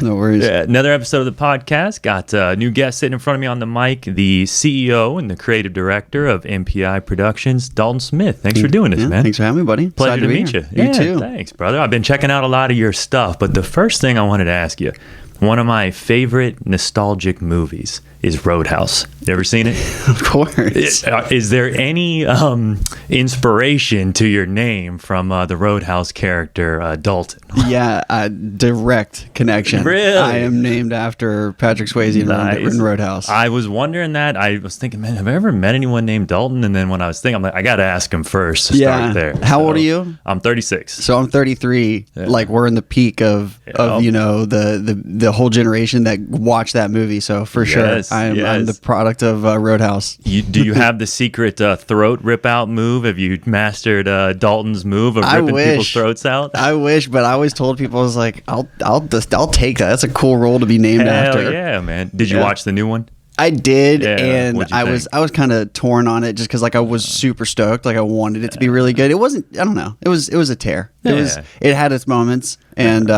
No worries. Yeah, another episode of the podcast. Got a new guest sitting in front of me on the mic, the CEO and the creative director of NPI Productions, Dalton Smith. Thanks for doing this, man. Thanks for having me, buddy. Pleasure to meet you. You too. Thanks, brother. I've been checking out a lot of your stuff, but the first thing I wanted to ask you, one of my favorite nostalgic movies is Roadhouse. You ever seen it? Of course. Is there any inspiration to your name from the Roadhouse character, Dalton? Yeah, direct connection. Really? I am named after Patrick Swayze in Roadhouse. I was wondering that. I was thinking, man, have I ever met anyone named Dalton? And then when I was thinking, I'm like, I got to ask him first to start there. How old are you? I'm 36. So I'm 33. Yeah. Like, we're in the peak of you know, the whole generation that watched that movie. So for sure, I'm the product of Roadhouse. Do you have the secret throat rip out move? Have you mastered Dalton's move of ripping people's throats out? I wish, but I always told people, I was like, I'll take that. That's a cool role to be named after. Hell yeah, man. Did you watch the new one? I did, and I was kind of torn on it just because like I was super stoked, like I wanted it to be really good. It wasn't. I don't know. It was a tear. It had its moments, and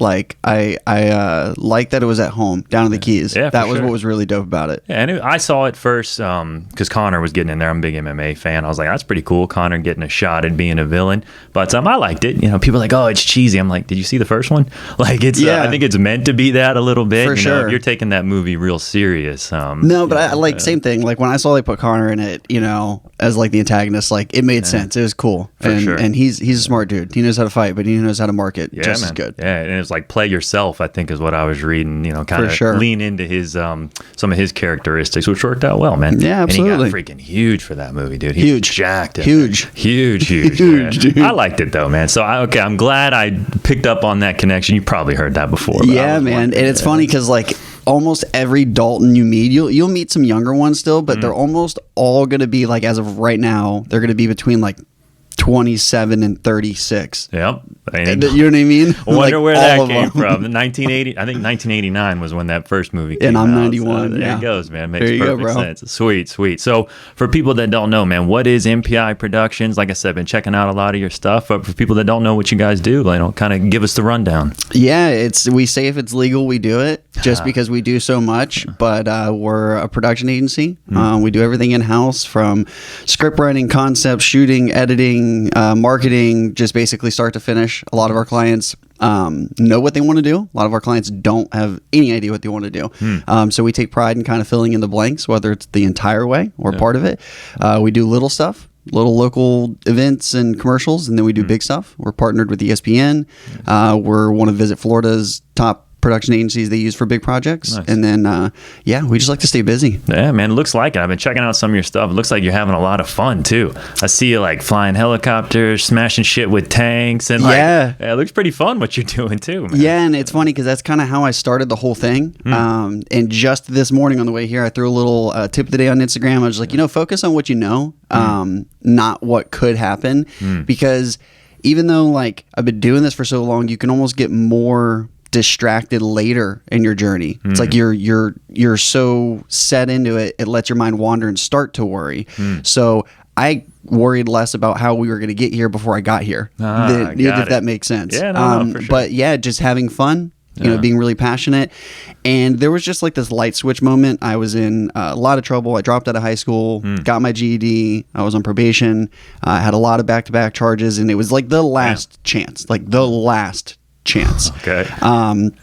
like I like that it was at home down in the Keys. Yeah, that was what was really dope about it. Yeah, and I saw it first because Connor was getting in there. I'm a big MMA fan. I was like, that's pretty cool. Connor getting a shot at being a villain, but I liked it. You know, people are like, oh, it's cheesy. I'm like, did you see the first one? Like, it's I think it's meant to be that a little bit. For sure. If you're taking that movie real serious. No, but I like same thing. Like when I saw they put Connor in it, you know, as like the antagonist, like it made sense. It was cool. And he's a smart dude. He knows how to fight, but he knows how to market just as good. Yeah, and it's like play yourself, I think is what I was reading, you know, kind of lean into his some of his characteristics, which worked out well, man. Yeah, absolutely. And he got freaking huge for that movie, dude. Huge. Jacked. Huge, dude. I liked it though, man. So I'm glad I picked up on that connection. You probably heard that before. Yeah, man. And it's funny because like almost every Dalton you meet, you'll meet some younger ones still, but they're almost all going to be like, as of right now, they're going to be between like 27 and 36. Yep. You know what I mean? I wonder where that came from. 1980, I think 1989 was when that first movie came out. And I'm 91. So there it goes, man. Makes perfect sense. Sweet. So for people that don't know, man, what is NPI Productions? Like I said, I've been checking out a lot of your stuff, but for people that don't know what you guys do, like, kind of give us the rundown. Yeah, we say if it's legal, we do it just because we do so much, but we're a production agency. We do everything in-house from script writing, concept, shooting, editing, marketing, just basically start to finish. A lot of our clients know what they want to do. A lot of our clients don't have any idea what they want to do. So we take pride in kind of filling in the blanks, whether it's the entire way or part of it. We do little stuff, little local events and commercials, and then we do big stuff. We're partnered with ESPN. We're one of Visit Florida's top production agencies they use for big projects. Nice. And then we just like to stay busy. Yeah, man, it looks like it. I've been checking out some of your stuff. It looks like you're having a lot of fun too. I see you like flying helicopters, smashing shit with tanks, and it looks pretty fun what you're doing too, man. Yeah, and it's funny because that's kind of how I started the whole thing. And just this morning on the way here, I threw a little tip of the day on Instagram. I was like, focus on what you know, not what could happen, because even though like I've been doing this for so long, you can almost get more distracted later in your journey. It's like you're so set into it, it lets your mind wander and start to worry. So I worried less about how we were going to get here before I got here, if that makes sense. Yeah, no, for sure. But yeah, just having fun, you know, being really passionate. And there was just like this light switch moment. I was in a lot of trouble. I dropped out of high school, got my GED. I was on probation. I had a lot of back-to-back charges, and it was like the last chance, Okay. And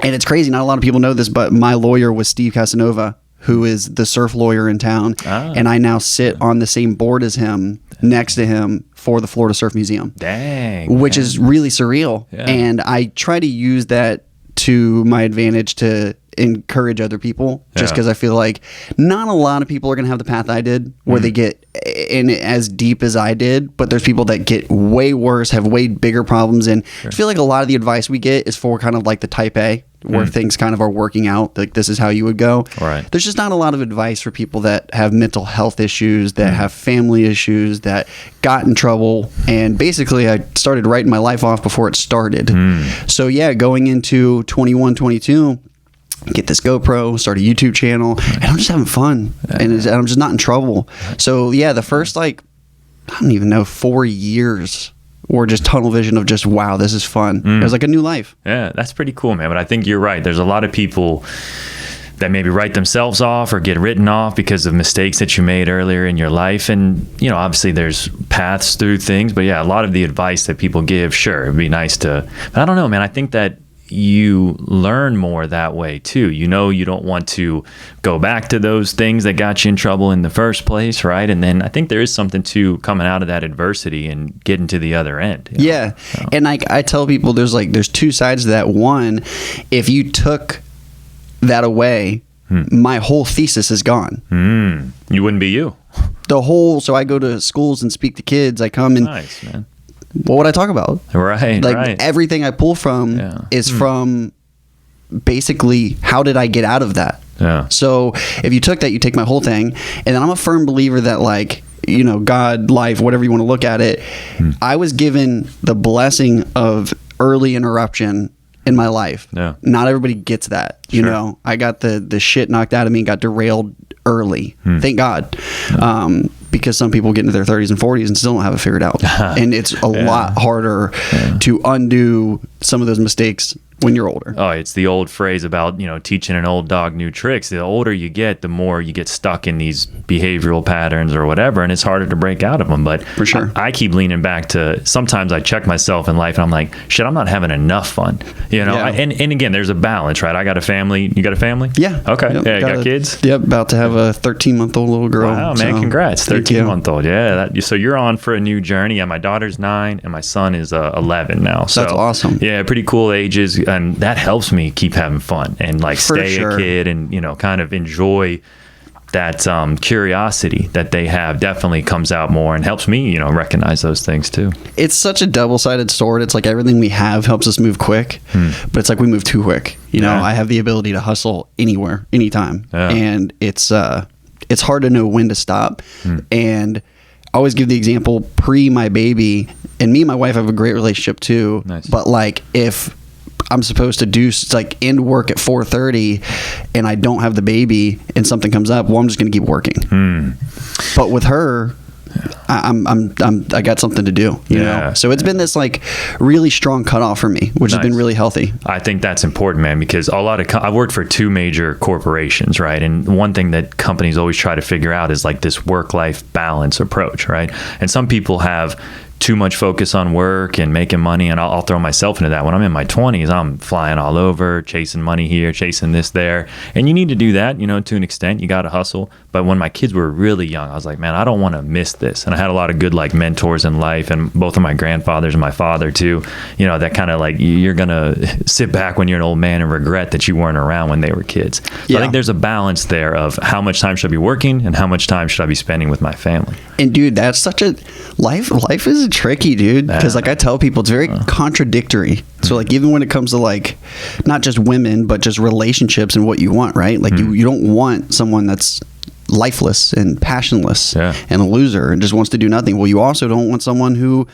it's crazy. Not a lot of people know this, but my lawyer was Steve Casanova, who is the surf lawyer in town. And I now sit on the same board as him, next to him, for the Florida Surf Museum. Dang. Which is really surreal. Yeah. And I try to use that to my advantage to encourage other people, just because I feel like not a lot of people are going to have the path I did, where they get in as deep as I did, but there's people that get way worse, have way bigger problems. And I feel like a lot of the advice we get is for kind of like the type A, where things kind of are working out, like this is how you would go. Right. There's just not a lot of advice for people that have mental health issues, that have family issues, that got in trouble. And basically I started writing my life off before it started. So yeah, going into 21, 22, get this GoPro, start a YouTube channel, and I'm just having fun, and I'm just not in trouble. So yeah, the first, like, I don't even know, 4 years or just tunnel vision of just, wow, this is fun. It was like a new life. Yeah, that's pretty cool, man. But I think you're right. There's a lot of people that maybe write themselves off or get written off because of mistakes that you made earlier in your life. And, you know, obviously there's paths through things, but yeah, a lot of the advice that people give, sure, it'd be nice to, but I don't know, man. I think that you learn more that way too. You know, you don't want to go back to those things that got you in trouble in the first place, right? And then I think there is something to coming out of that adversity and getting to the other end. Yeah. So. And like I tell people, there's two sides to that. One, if you took that away, my whole thesis is gone. You wouldn't be you. So I go to schools and speak to kids. I come and nice, man. What would I talk about? Right. Like everything I pull from is from basically how did I get out of that? Yeah. So if you took that, you take my whole thing. And then I'm a firm believer that, like, you know, God, life, whatever you want to look at it, I was given the blessing of early interruption in my life. Yeah. Not everybody gets that. You know, I got the shit knocked out of me and got derailed early. Thank God. Because some people get into their 30s and 40s and still don't have it figured out. And it's a lot harder to undo some of those mistakes when you're older. Oh, it's the old phrase about, you know, teaching an old dog new tricks. The older you get, the more you get stuck in these behavioral patterns or whatever, and it's harder to break out of them. But for sure, I keep leaning back to, sometimes I check myself in life and I'm like, shit, I'm not having enough fun. You know, and again, there's a balance, right? I got a family. You got a family? Yeah. Okay. Yep, yeah, got kids? Yep, about to have a 13-month-old little girl. Wow, man, congrats. 13-month-old. Yeah. So you're on for a new journey. Yeah, my daughter's 9 and my son is 11 now. So that's awesome. Yeah, pretty cool ages, and that helps me keep having fun and like stay a kid and, you know, kind of enjoy that curiosity that they have. Definitely comes out more and helps me, you know, recognize those things too. It's such a double-sided sword. It's like everything we have helps us move quick, but it's like we move too quick. You know, I have the ability to hustle anywhere, anytime, and it's hard to know when to stop. And I always give the example pre my baby, and me and my wife have a great relationship too. Nice. But like if I'm supposed to do like end work at 4:30 and I don't have the baby and something comes up, well, I'm just going to keep working. But with her, I got something to do, you know? So it's been this like really strong cutoff for me, which has been really healthy. I think that's important, man, because I've worked for 2 major corporations, right? And one thing that companies always try to figure out is like this work-life balance approach, right? And some people have too much focus on work and making money, and I'll throw myself into that. When I'm in my 20s, I'm flying all over, chasing money here, chasing this there, and you need to do that, you know, to an extent. You got to hustle. But when my kids were really young, I was like, man, I don't want to miss this. And I had a lot of good like mentors in life, and both of my grandfathers and my father too, you know, that kind of like, you're gonna sit back when you're an old man and regret that you weren't around when they were kids. So I think there's a balance there of how much time should I be working and how much time should I be spending with my family. And dude, that's such a life is tricky, dude, because like I tell people, it's very contradictory. So like even when it comes to like not just women but just relationships and what you want, right? Like you don't want someone that's lifeless and passionless and a loser and just wants to do nothing. Well, you also don't want someone who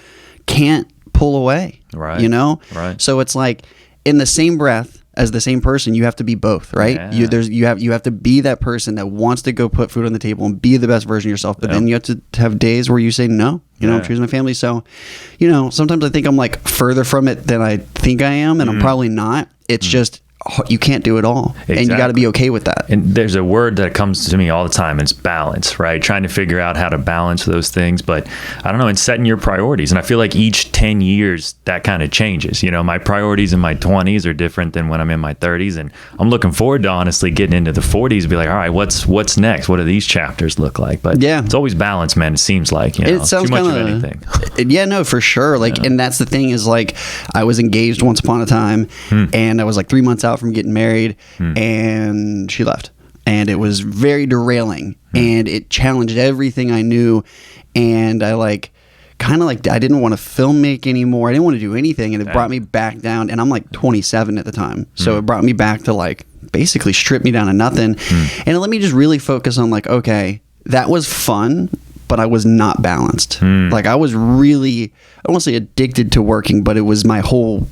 can't pull away, right? You know, right? So it's like in the same breath as the same person, you have to be both, right? You have to be that person that wants to go put food on the table and be the best version of yourself, but then you have to have days where you say no. You know, I'm choosing my family. So, you know, sometimes I think I'm like further from it than I think I am, and I'm probably not. It's just you can't do it all, and you got to be okay with that. And there's a word that comes to me all the time, and it's balance, right? Trying to figure out how to balance those things. But I don't know, in setting your priorities, and I feel like each 10 years that kind of changes. You know, my priorities in my 20s are different than when I'm in my 30s, and I'm looking forward to honestly getting into the 40s and be like, all right, what's next? What do these chapters look like? But it's always balance, man. It seems like, you know, it sounds too much of anything. Yeah, no, for sure. Like, and that's the thing is like, I was engaged once upon a time, and I was like 3 months out from getting married, and she left, and it was very derailing, and it challenged everything I knew, and I like kind of like I didn't want to film make anymore. I didn't want to do anything, and it brought me back down, and I'm like 27 at the time, so it brought me back to like basically strip me down to nothing, and let me just really focus on like, okay, that was fun, but I was not balanced. Like I was really, I don't want to say addicted to working, but it was my whole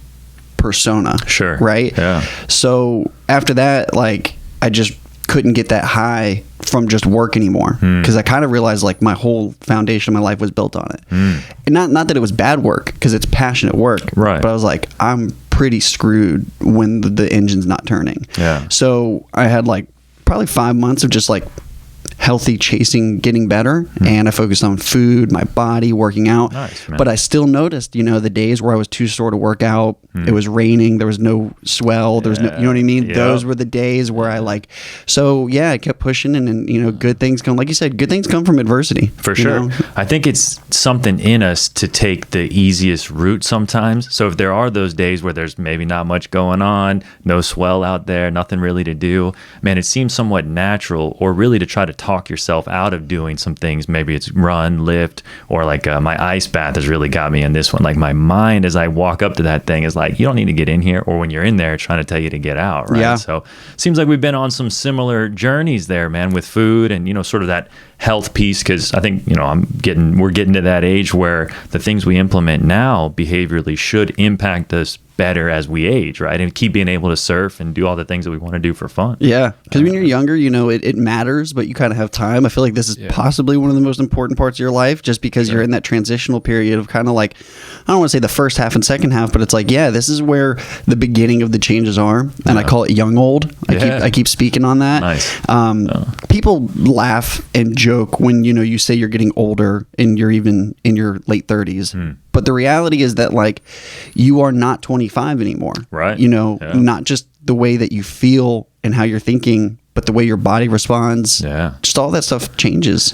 persona. Right? Yeah. So after that, like I just couldn't get that high from just work anymore, because I kind of realized like my whole foundation of my life was built on it. And not that it was bad work, because it's passionate work, right? But I was like, I'm pretty screwed when the engine's not turning. So I had like probably 5 months of just like healthy chasing getting better, and I focused on food, my body, working out. But I still noticed, the days where I was too sore to work out, it was raining, there was no swell, there was no, you know what I mean? Those were the days where I I kept pushing, and good things come, like you said, good things come from adversity. For sure. I think it's something in us to take the easiest route sometimes. So if there are those days where there's maybe not much going on, no swell out there, nothing really to do, man, it seems somewhat natural, or really to try to talk yourself out of doing some things. Maybe it's run, lift, or like my ice bath has really got me in this one. Like my mind, as I walk up to that thing, is like, you don't need to get in here, or when you're in there, trying to tell you to get out, right? So seems like we've been on some similar journeys there, man, with food and sort of that health piece, because I think we're getting to that age where the things we implement now behaviorally should impact us better as we age, right? And keep being able to surf and do all the things that we want to do for fun. Yeah, because when you're younger, it matters, but you kind of have time. I feel like this is possibly one of the most important parts of your life, just because you're in that transitional period of kind of like, I don't want to say the first half and second half, but it's like, this is where the beginning of the changes are, and I call it young old. I keep speaking on that. Nice. People laugh and joke when you say you're getting older and you're even in your late 30s. But the reality is that like you are not 25 anymore, right? Not just the way that you feel and how you're thinking, but the way your body responds. Just all that stuff changes,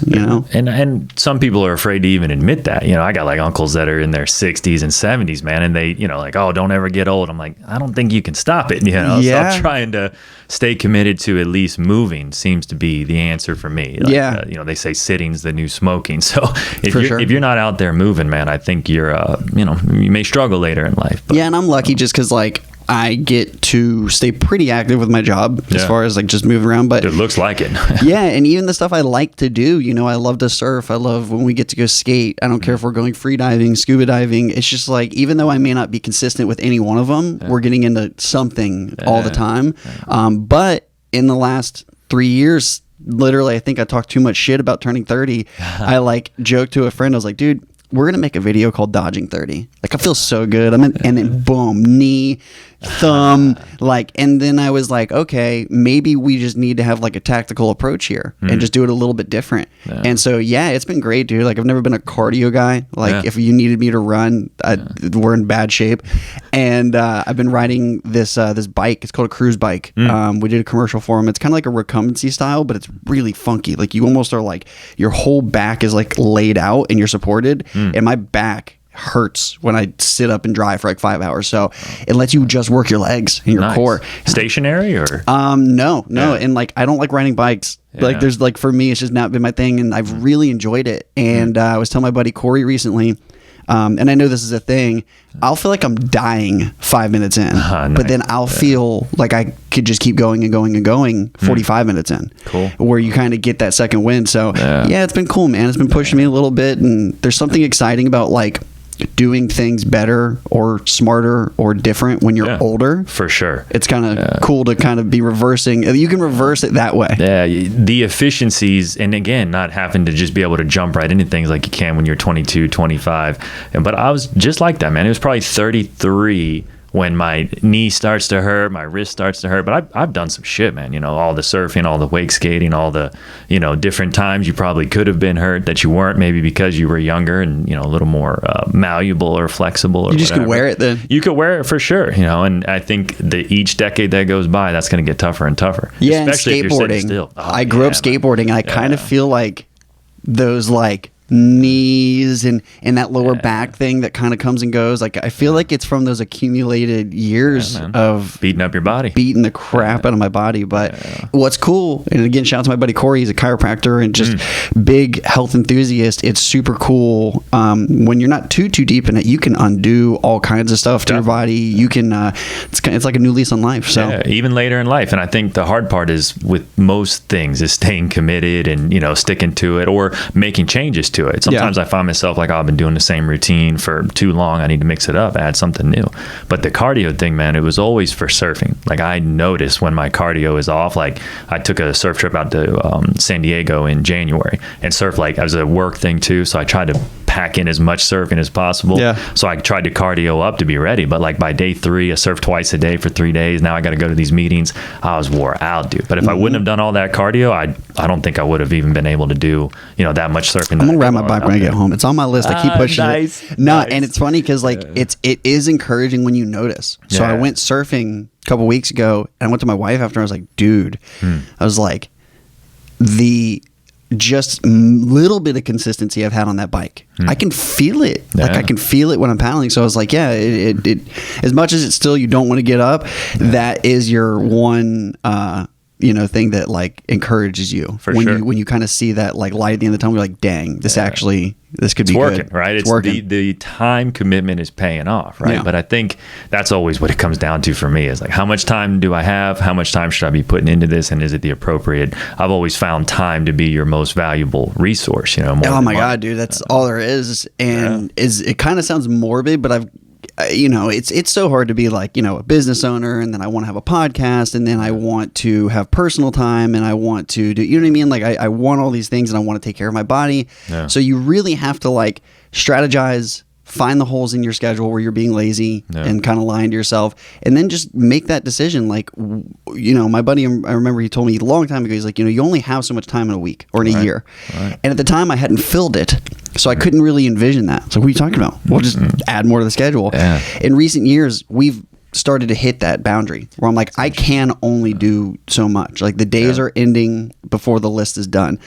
And some people are afraid to even admit that. I got like uncles that are in their 60s and 70s, man, and they, like, oh, don't ever get old. I'm like, I don't think you can stop it. So I'm trying to stay committed to at least moving seems to be the answer for me. Like, they say sitting's the new smoking. So if you're not out there moving, man, I think you're, you may struggle later in life. But, and I'm lucky just because like I get to stay pretty active with my job as far as like just moving around, but it looks like it. And even the stuff I like to do, I love to surf. I love when we get to go skate. I don't care if we're going free diving, scuba diving. It's just like, even though I may not be consistent with any one of them, we're getting into something all the time. But in the last 3 years, literally, I think I talked too much shit about turning 30. I like joked to a friend. I was like, dude, we're going to make a video called Dodging 30. Like, I feel so good. And then boom, knee, thumb, and then I was like, okay, maybe we just need to have like a tactical approach here and just do it a little bit different. And so, it's been great, dude. Like, I've never been a cardio guy. Like, if you needed me to run, we're in bad shape. And I've been riding this bike. It's called a cruise bike. We did a commercial for them. It's kind of like a recumbency style, but it's really funky. Like, you almost are like, your whole back is like laid out and you're supported. And my back hurts when I sit up and drive for like 5 hours. So it lets you just work your legs and your core. Stationary or? No. And like, I don't like riding bikes. Like, there's like, for me, it's just not been my thing, and I've really enjoyed it. And I was telling my buddy Corey recently, and I know this is a thing, I'll feel like I'm dying 5 minutes in, but then I'll feel like I could just keep going and going and going 45 minutes in. Cool. Where you kind of get that second wind. So it's been cool, man. It's been pushing me a little bit, and there's something exciting about like doing things better or smarter or different when you're older. For sure. It's kind of cool to kind of be reversing. You can reverse it that way. The efficiencies, and again, not having to just be able to jump right into things like you can when you're 22, 25. But I was just like that, man. It was probably 33 when my knee starts to hurt, my wrist starts to hurt. But I've done some shit, man. All the surfing, all the wake skating, all the, different times you probably could have been hurt that you weren't, maybe because you were younger and, a little more malleable or flexible or You just could wear it then. You could wear it for sure, and I think that each decade that goes by, that's going to get tougher and tougher. Yeah, especially and skateboarding. If you're sitting still. I grew up skateboarding, and I kind of feel like those like knees and that lower back thing that kind of comes and goes, like I feel like it's from those accumulated years of beating up your body, beating the crap out of my body. But what's cool, and again, shout out to my buddy Corey, he's a chiropractor and just big health enthusiast. It's super cool when you're not too deep in it. You can undo all kinds of stuff to your body. You can it's like a new lease on life. So even later in life. And I think the hard part is with most things is staying committed and sticking to it or making changes to to it. Sometimes I find myself like, oh, I've been doing the same routine for too long. I need to mix it up, add something new. But the cardio thing, man, it was always for surfing. Like I noticed when my cardio is off, like I took a surf trip out to San Diego in January and surfed like as a work thing too. So I tried to pack in as much surfing as possible. So I tried to cardio up to be ready. But like by day 3, I surfed twice a day for 3 days. Now I got to go to these meetings. I was wore out, dude. But if I wouldn't have done all that cardio, I don't think I would have even been able to do, that much surfing. I'm gonna ride my bike when I get home. It's on my list. I keep pushing it. Nice. And it's funny because like it is encouraging when you notice. So I went surfing a couple weeks ago and I went to my wife after. I was like, dude, I was like, the just little bit of consistency I've had on that bike, I can feel it. Like I can feel it when I'm paddling. So I was like, it as much as it's still you don't want to get up, that is your one thing that like encourages you when you kind of see that like light at the end of the tunnel. You're like, dang, this could be working, good. right? It's working. The time commitment is paying off, right? But I think that's always what it comes down to for me is like, how much time do I have? How much time should I be putting into this? And is it the appropriate? I've always found time to be your most valuable resource, Oh my God, dude, that's all there is. And it kind of sounds morbid, but it's so hard to be like, a business owner, and then I want to have a podcast, and then I want to have personal time, and I want to do, you know what I mean? Like I want all these things, and I want to take care of my body. So you really have to like strategize, find the holes in your schedule where you're being lazy and kind of lying to yourself, and then just make that decision. Like, my buddy, I remember he told me a long time ago, he's like, you only have so much time in a week or in a year. And at the time I hadn't filled it. So I couldn't really envision that. So what are you talking about? We'll just add more to the schedule. In recent years, we've started to hit that boundary where I'm like, I can only do so much. Like the days are ending before the list is done.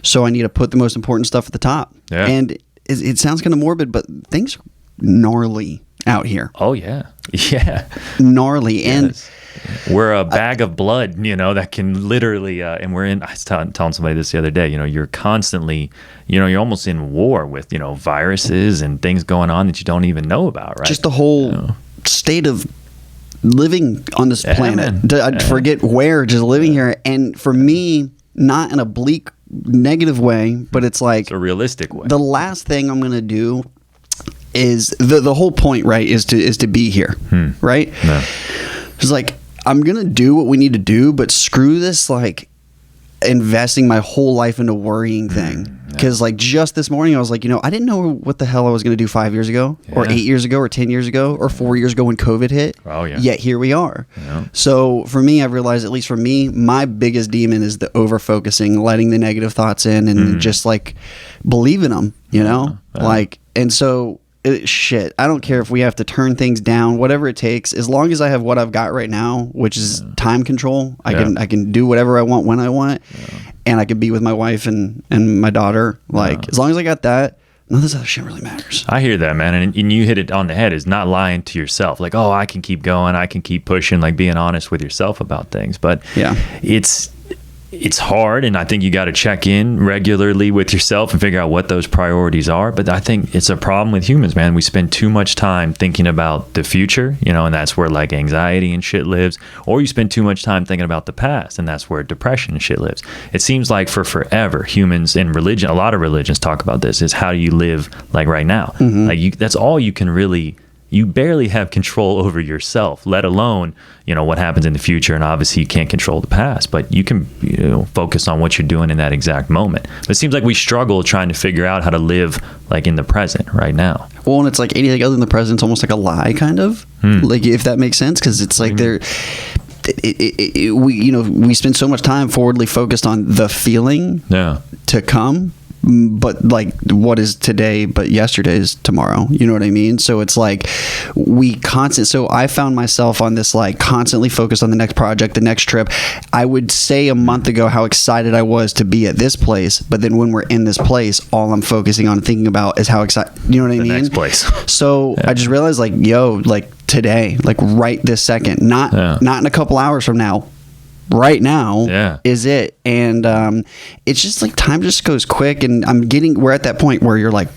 So I need to put the most important stuff at the top. And it sounds kind of morbid, but things are gnarly out here. Oh, yeah. Yeah. Gnarly. And we're a bag of blood, that can literally, and we're in, I was telling somebody this the other day, you're constantly, you're almost in war with, viruses and things going on that you don't even know about, right? Just the whole state of living on this planet. I forget where, just living here. And for me, not in a bleak, negative way, but it's like it's a realistic way. The last thing I'm going to do is the whole point, right, is to be here, right? It's like, I'm going to do what we need to do, but screw this, like, investing my whole life into worrying thing. Because, like, just this morning, I was like, I didn't know what the hell I was going to do 5 years ago, or 8 years ago, or 10 years ago, or 4 years ago when COVID hit. Oh, yeah. Yet here we are. So, for me, I've realized, at least for me, my biggest demon is the over-focusing, letting the negative thoughts in, and just, like, believing them, Like, and so... shit, I don't care if we have to turn things down, whatever it takes, as long as I have what I've got right now, which is time control. I can do whatever I want when I want, and I can be with my wife and my daughter. Like, as long as I got that, none of this other shit really matters. I hear that, man, and you hit it on the head. Is not lying to yourself. Like, oh, I can keep going, I can keep pushing. Like being honest with yourself about things, but it's hard, and I think you got to check in regularly with yourself and figure out what those priorities are. But I think it's a problem with humans, man. We spend too much time thinking about the future, and that's where like anxiety and shit lives. Or you spend too much time thinking about the past, and that's where depression and shit lives. It seems like for forever, humans in religion, a lot of religions talk about this, is how do you live like right now? Like that's all you can really. You barely have control over yourself, let alone, what happens in the future. And obviously you can't control the past, but you can, focus on what you're doing in that exact moment. But it seems like we struggle trying to figure out how to live like in the present right now. Well, and it's like anything other than the present, it's almost like a lie kind of, like if that makes sense. Cause it's like we spend so much time forwardly focused on the feeling to come. But like what is today but yesterday is tomorrow, you know what I mean? So it's like so I found myself on this like constantly focused on the next project, the next trip. I would say a month ago how excited I was to be at this place, but then when we're in this place, all I'm focusing on thinking about is how excited, you know what I mean? Next place. So I just realized like, like today, like right this second, not in a couple hours from now, right now is it. And it's just like time just goes quick, and we're at that point where you're like,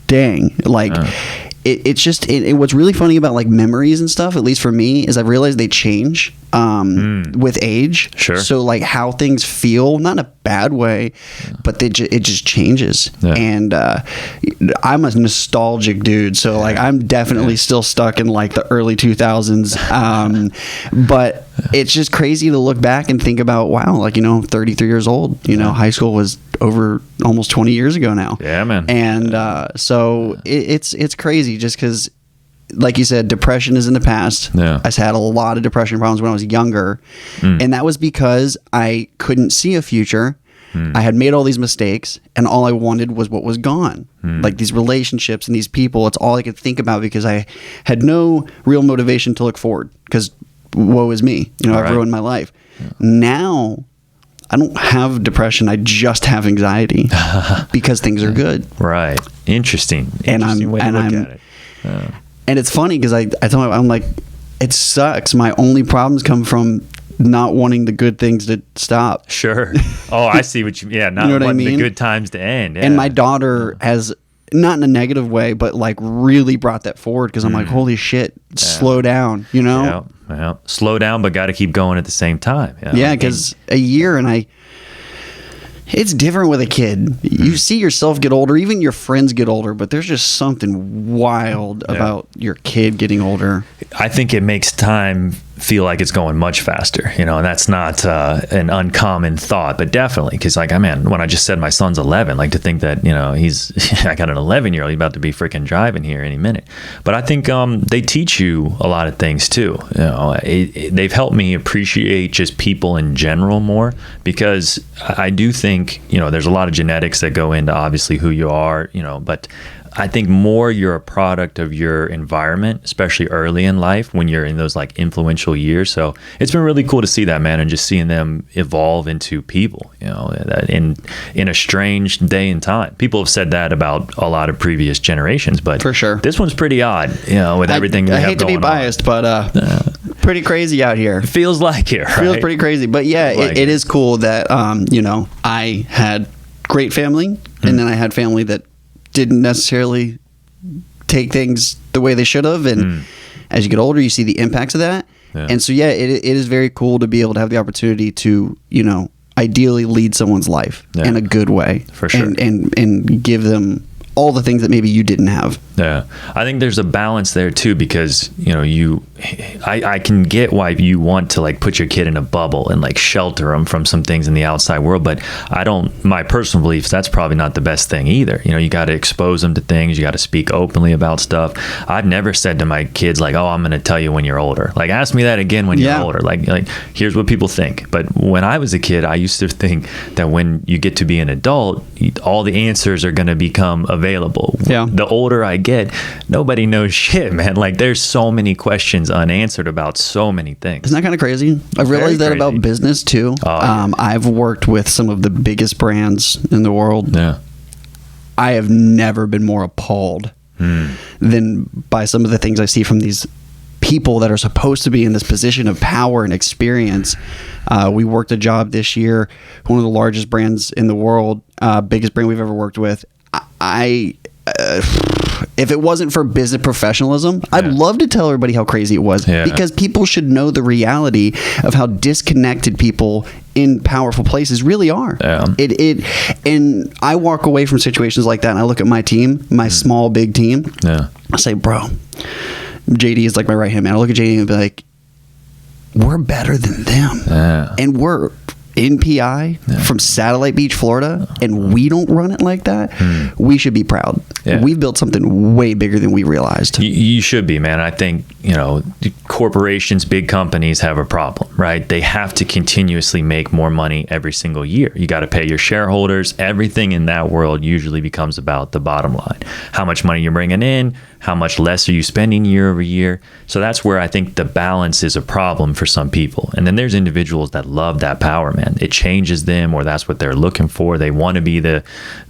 dang, like it's just what's really funny about like memories and stuff, at least for me, is I've realized they change with age. Sure. So like how things feel, not in a bad way, but it just changes. Yeah. And I'm a nostalgic dude, so like I'm definitely still stuck in like the early 2000s. But it's just crazy to look back and think about, wow, like, 33 years old, high school was over almost 20 years ago now. Yeah, man. And so it's crazy just because, like you said, depression is in the past. Yeah. I had a lot of depression problems when I was younger. And that was because I couldn't see a future. I had made all these mistakes, and all I wanted was what was gone. Like these relationships and these people, it's all I could think about because I had no real motivation to look forward because woe is me. I've ruined my life. Yeah. Now, I don't have depression. I just have anxiety because things are good. Right. Interesting. And it's funny because I tell my, I'm like, it sucks. My only problems come from not wanting the good things to stop. Sure. Oh, I see what you. Yeah, not wanting the good times to end. Yeah. And my daughter has, not in a negative way, but like really brought that forward because I'm like, holy shit, slow down. Yeah. Well, slow down, but got to keep going at the same time. Yeah, because a year it's different with a kid. You see yourself get older, even your friends get older, but there's just something wild about your kid getting older. I think it makes time feel like it's going much faster, and that's not an uncommon thought, but definitely, because like, when I just said my son's 11, like to think that, I got an 11-year-old, he's about to be freaking driving here any minute. But I think they teach you a lot of things too. They've helped me appreciate just people in general more, because I do think, there's a lot of genetics that go into obviously who you are, but I think more you're a product of your environment, especially early in life when you're in those like influential years. So it's been really cool to see that, man, and just seeing them evolve into people, that in a strange day and time. People have said that about a lot of previous generations, but for sure, this one's pretty odd, with everything. I hate to be biased, but pretty crazy out here. It feels like it, right? Feels pretty crazy, but yeah, it is cool that I had great family, and then I had family that didn't necessarily take things the way they should have, and as you get older you see the impacts of that. And so it is very cool to be able to have the opportunity to ideally lead someone's life in a good way, for sure, and give them all the things that maybe you didn't have. Yeah, I think there's a balance there too, because I can get why you want to like put your kid in a bubble and like shelter them from some things in the outside world, but my personal beliefs, that's probably not the best thing either. You got to expose them to things, you got to speak openly about stuff. I've never said to my kids like, oh, I'm going to tell you when you're older. Like, ask me that again when you're older. Like here's what people think. But when I was a kid, I used to think that when you get to be an adult, all the answers are going to become available. The older I get, nobody knows shit, man. Like, there's so many questions unanswered about so many things. Isn't that kind of crazy? I've realized that about business too. I've worked with some of the biggest brands in the world. Yeah, I have never been more appalled than by some of the things I see from these people that are supposed to be in this position of power and experience. We worked a job this year, one of the largest brands in the world, biggest brand we've ever worked with. If it wasn't for business professionalism, I'd love to tell everybody how crazy it was, because people should know the reality of how disconnected people in powerful places really are. And I walk away from situations like that and I look at my team, my small, big team. I say, bro, JD is like my right hand man. I look at JD and be like, we're better than them. And we're NPI from Satellite Beach, Florida, and we don't run it like that. We should be proud. We've built something way bigger than we realized. You should be, man. I think, corporations, big companies have a problem, right? They have to continuously make more money every single year. You got to pay your shareholders. Everything in that world usually becomes about the bottom line. How much money you're bringing in, how much less are you spending year over year? So that's where I think the balance is a problem for some people. And then there's individuals that love that power, man. It changes them, or that's what they're looking for. They want to be the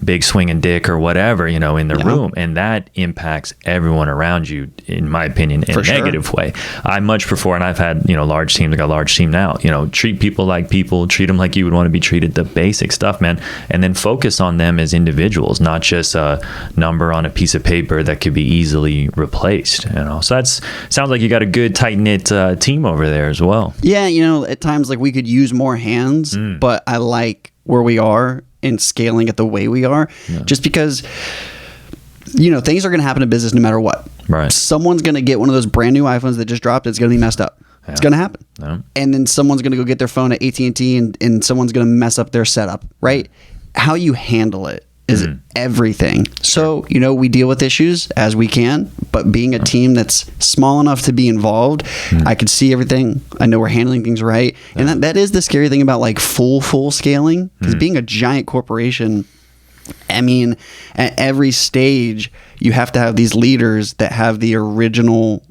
big swinging dick or whatever, in the room. And that impacts everyone around you, in my opinion, in a negative way. I much prefer, and I've had, large teams, I got a large team now, treat people like people, treat them like you would want to be treated, the basic stuff, man. And then focus on them as individuals, not just a number on a piece of paper that could be easily easily replaced. So that's sounds like you got a good tight knit team over there as well. Yeah, at times like we could use more hands, but I like where we are and scaling it the way we are, just because things are going to happen in business no matter what. Right. Someone's going to get one of those brand new iPhones that just dropped. It's going to be messed up. Yeah. It's going to happen. Yeah. And then someone's going to go get their phone at AT&T and someone's going to mess up their setup, right? How you handle it is everything. So, we deal with issues as we can, but being a team that's small enough to be involved, I can see everything. I know we're handling things right. And that is the scary thing about like full scaling, because being a giant corporation, I mean, at every stage, you have to have these leaders that have the original,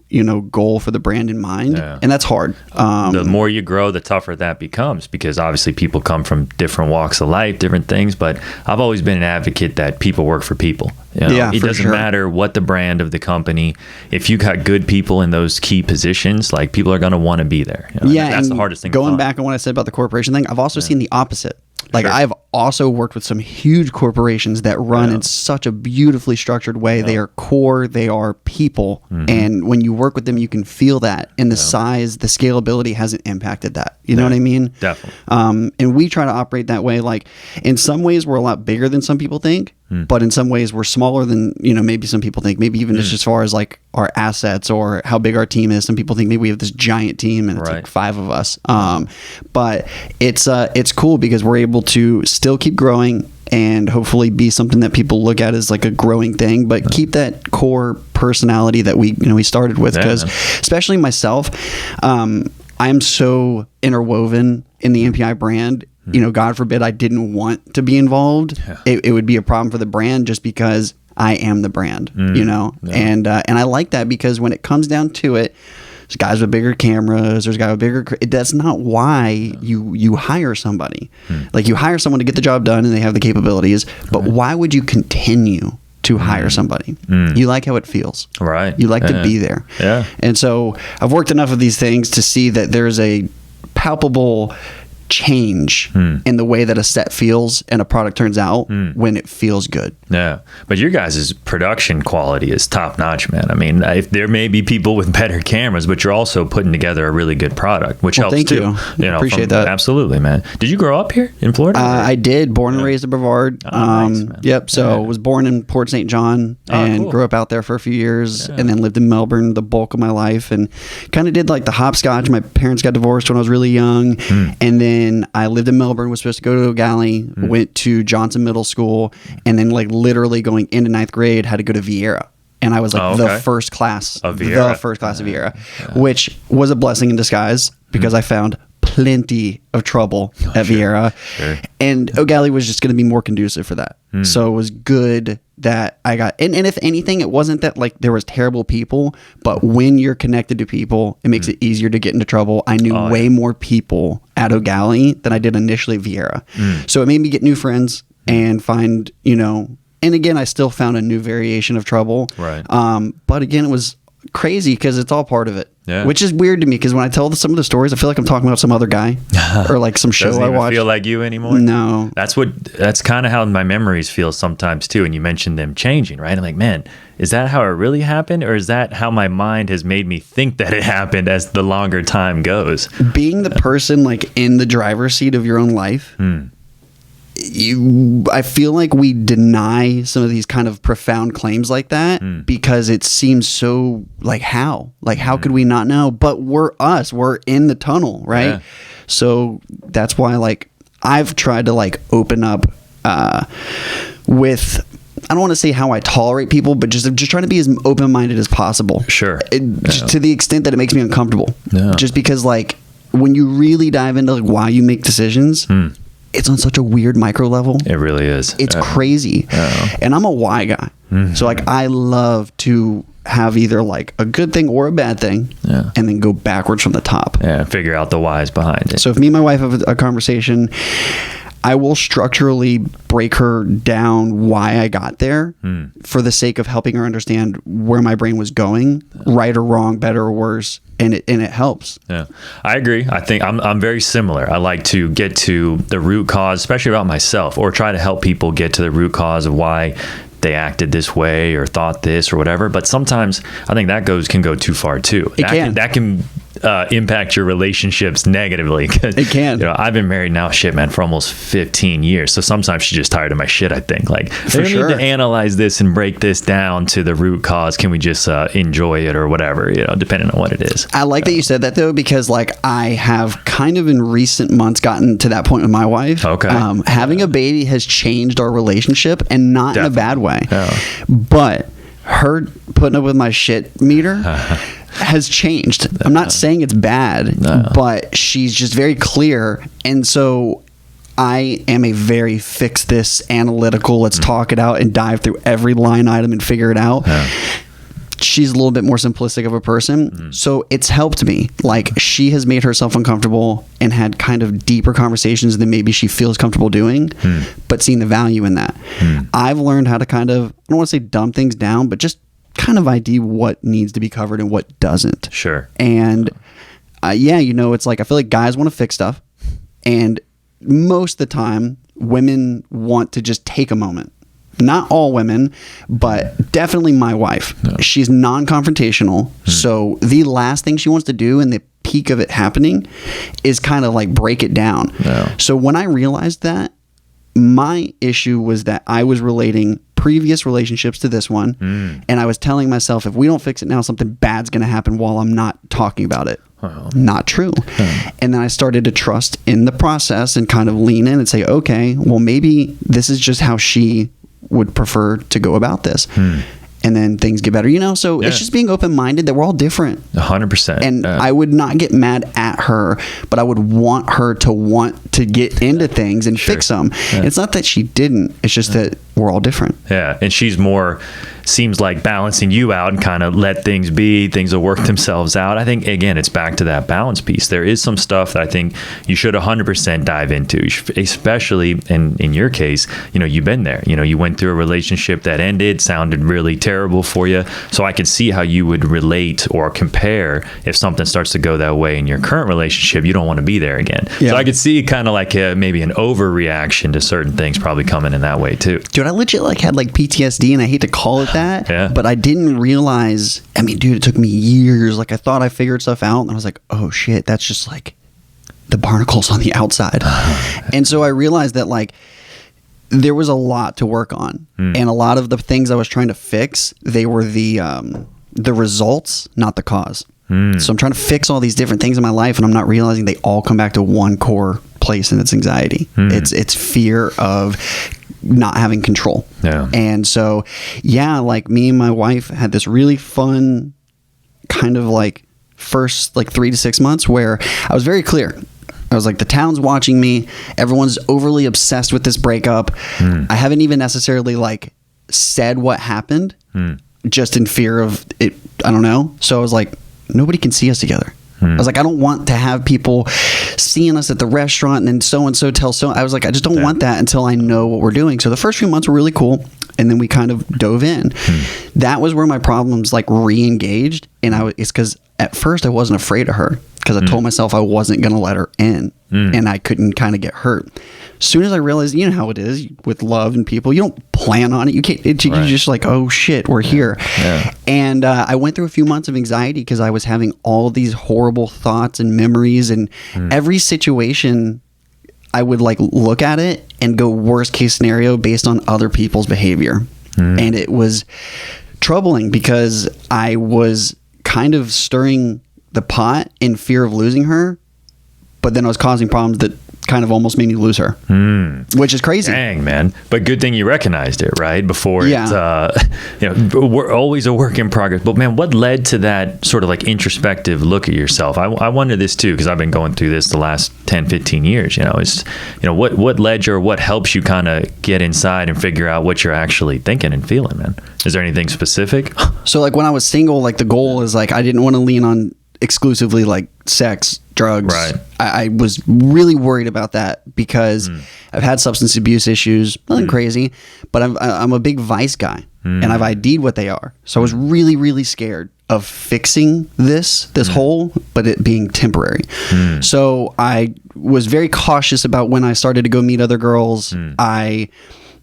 goal for the brand in mind. Yeah. And that's hard. The more you grow, the tougher that becomes, because obviously people come from different walks of life, different things. But I've always been an advocate that people work for people. It doesn't matter what the brand of the company. If you got good people in those key positions, like people are going to want to be there. That's the hardest thing. Going back on what I said about the corporation thing, I've also seen the opposite. Like I've also worked with some huge corporations that run in such a beautifully structured way. They are core, they are people. And when you work with them, you can feel that. And the size, the scalability hasn't impacted that. You know what I mean? Definitely. And we try to operate that way. Like in some ways, we're a lot bigger than some people think. But in some ways, we're smaller than, maybe some people think. Maybe even just as far as like our assets or how big our team is. Some people think maybe we have this giant team and it's like 5 of us. But it's cool because we're able to still keep growing and hopefully be something that people look at as like a growing thing, but keep that core personality that we started with. Because especially myself, I am so interwoven in the NPI brand. God forbid I didn't want to be involved. It would be a problem for the brand just because I am the brand, and I like that, because when it comes down to it, there's guys with bigger cameras, there's guys with bigger, that's not why you hire somebody. Like you hire someone to get the job done and they have the capabilities, but why would you continue to hire somebody? You like how it feels. Right. You like to be there. Yeah. And so I've worked enough of these things to see that there's a palpable change in the way that a set feels and a product turns out when it feels good. Yeah. But your guys' production quality is top notch, man. I mean, if there may be people with better cameras, but you're also putting together a really good product, which helps too. Thank you. Appreciate that. Absolutely, man. Did you grow up here in Florida? I did. Born and raised in Brevard. Nice, man. Yep. So was born in Port St. John and grew up out there for a few years and then lived in Melbourne the bulk of my life and kind of did like the hopscotch. My parents got divorced when I was really young. And then I lived in Melbourne, was supposed to go to Galley, went to Johnson Middle School, and then like literally going into 9th grade had to go to Vieira. And I was like the first class of Vieira, which was a blessing in disguise because I found plenty of trouble at Vieira. Sure. And O'Galley was just going to be more conducive for that. So it was good that I got, and if anything, it wasn't that like there was terrible people, but when you're connected to people, it makes it easier to get into trouble. I knew way more people at O'Galley than I did initially at Vieira. So it made me get new friends and find, and again, I still found a new variation of trouble. Right. But again, it was crazy because it's all part of it. Yeah. Which is weird to me because when I tell some of the stories, I feel like I'm talking about some other guy or like some show Doesn't I even watched. feel like you anymore? No. That's kind of how my memories feel sometimes too. And you mentioned them changing, right? I'm like, man, is that how it really happened? Or is that how my mind has made me think that it happened as the longer time goes? Being the person like in the driver's seat of your own life, I feel like we deny some of these kind of profound claims like that because it seems so like how could we not know? But we're in the tunnel, right? Yeah. So that's why like I've tried to like open up with, I don't want to say how I tolerate people, but just trying to be as open-minded as possible. Sure. To the extent that it makes me uncomfortable. Yeah. Just because like when you really dive into like why you make decisions, it's on such a weird micro level. It really is. It's crazy. And I'm a why guy. So like I love to have either like a good thing or a bad thing and then go backwards from the top. Yeah, figure out the whys behind it. So if me and my wife have a conversation, I will structurally break her down why I got there for the sake of helping her understand where my brain was going, right or wrong, better or worse. And it helps. Yeah, I agree. I think I'm very similar. I like to get to the root cause, especially about myself, or try to help people get to the root cause of why they acted this way or thought this or whatever. But sometimes I think that can go too far too. That can impact your relationships negatively. It can. I've been married now, for almost 15 years. So sometimes she's just tired of my shit, I think. Like, For they sure. need to analyze this and break this down to the root cause. Can we just enjoy it or whatever, depending on what it is. I like that you said that, though, because like I have kind of in recent months gotten to that point with my wife. Okay. Having a baby has changed our relationship, and not Definitely. in a bad way. Yeah. But her putting up with my shit meter has changed. I'm not saying it's bad, but she's just very clear. And so I am a very fix this, analytical, let's talk it out and dive through every line item and figure it out. She's a little bit more simplistic of a person. So it's helped me. Like, she has made herself uncomfortable and had kind of deeper conversations than maybe she feels comfortable doing, but seeing the value in that. I've learned how to kind of, I don't want to say dumb things down, but just kind of ID what needs to be covered and what doesn't. Sure. And it's like, I feel like guys want to fix stuff. And most of the time, women want to just take a moment. Not all women, but definitely my wife. No. She's non-confrontational. So the last thing she wants to do in the peak of it happening is kind of like break it down. No. So when I realized that, my issue was that I was relating previous relationships to this one. And I was telling myself, if we don't fix it now, something bad's going to happen while I'm not talking about it. Not true. And then I started to trust in the process and kind of lean in and say, okay, well, maybe this is just how she would prefer to go about this. And then things get better, so it's just being open-minded that we're all different. 100%. And I would not get mad at her, but I would want her to want to get into things and fix them. It's not that she didn't, it's just that we're all different. Yeah. And she's more, seems like, balancing you out and kind of let things be. Things will work themselves out. I think, again, it's back to that balance piece. There is some stuff that I think you should 100% dive into, especially in your case, you've been there. You went through a relationship that ended, sounded really terrible for you. So I could see how you would relate or compare if something starts to go that way in your current relationship. You don't want to be there again. Yeah. So I could see kind of like maybe an overreaction to certain things probably coming in that way too. Dude, I legit had PTSD, and I hate to call it that, but I didn't realize. I mean, dude, it took me years. Like, I thought I figured stuff out, and I was like, oh shit, that's just like the barnacles on the outside. And so I realized that like there was a lot to work on, and a lot of the things I was trying to fix, they were the results, not the cause. So I'm trying to fix all these different things in my life, and I'm not realizing they all come back to one core place, and it's anxiety. It's fear of not having control. And so like me and my wife had this really fun kind of like first like 3 to 6 months where I was very clear. I was like, the town's watching me, everyone's overly obsessed with this breakup. I haven't even necessarily like said what happened, just in fear of it. I don't know. So I was like, nobody can see us together. I was like, I don't want to have people seeing us at the restaurant and then so-and-so tells so. I was like, I just don't want that until I know what we're doing. So the first few months were really cool. And then we kind of dove in. That was where my problems like re-engaged. And it's because at first I wasn't afraid of her, because I told myself I wasn't going to let her in, and I couldn't kind of get hurt. As soon as I realized, you know how it is with love and people, you don't plan on it. You can't, you're just like, oh shit, we're here. And I went through a few months of anxiety because I was having all these horrible thoughts and memories, and every situation I would like look at it and go worst case scenario based on other people's behavior. And it was troubling because I was kind of stirring the pot in fear of losing her, but then I was causing problems that kind of almost made me lose her, which is crazy. Dang, man. But good thing you recognized it, right? Before we're always a work in progress. But man, what led to that sort of like introspective look at yourself? I wonder this too, because I've been going through this the last 10, 15 years, what led you, or what helps you kind of get inside and figure out what you're actually thinking and feeling, man? Is there anything specific? So like when I was single, like the goal is like, I didn't want to lean on exclusively like sex, drugs. Right. I was really worried about that because I've had substance abuse issues, nothing crazy, but I'm a big vice guy, and I've ID'd what they are. So I was really, really scared of fixing this hole, but it being temporary. So I was very cautious about when I started to go meet other girls. I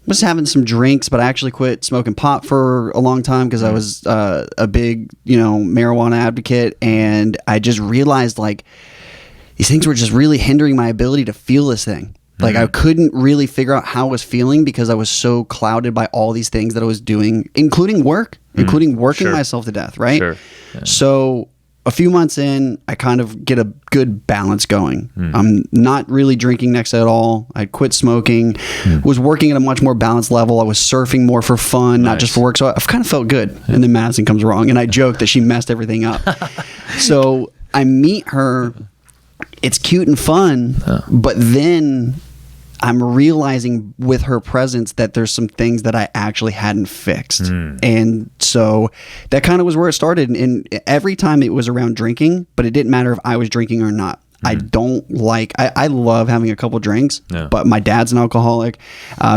was having some drinks, but I actually quit smoking pot for a long time because I was a big, marijuana advocate. And I just realized like these things were just really hindering my ability to feel this thing. Like I couldn't really figure out how I was feeling because I was so clouded by all these things that I was doing, including work, including working myself to death. Right. Sure. Yeah. So a few months in, I kind of get a good balance going. I'm not really drinking next at all. I quit smoking, was working at a much more balanced level. I was surfing more for fun, not just for work. So I've kind of felt good. And then Madison comes along and I joke that she messed everything up. So I meet her. It's cute and fun, but then I'm realizing with her presence that there's some things that I actually hadn't fixed. And so that kind of was where it started. And every time it was around drinking, but it didn't matter if I was drinking or not. I don't like, I love having a couple drinks, but my dad's an alcoholic.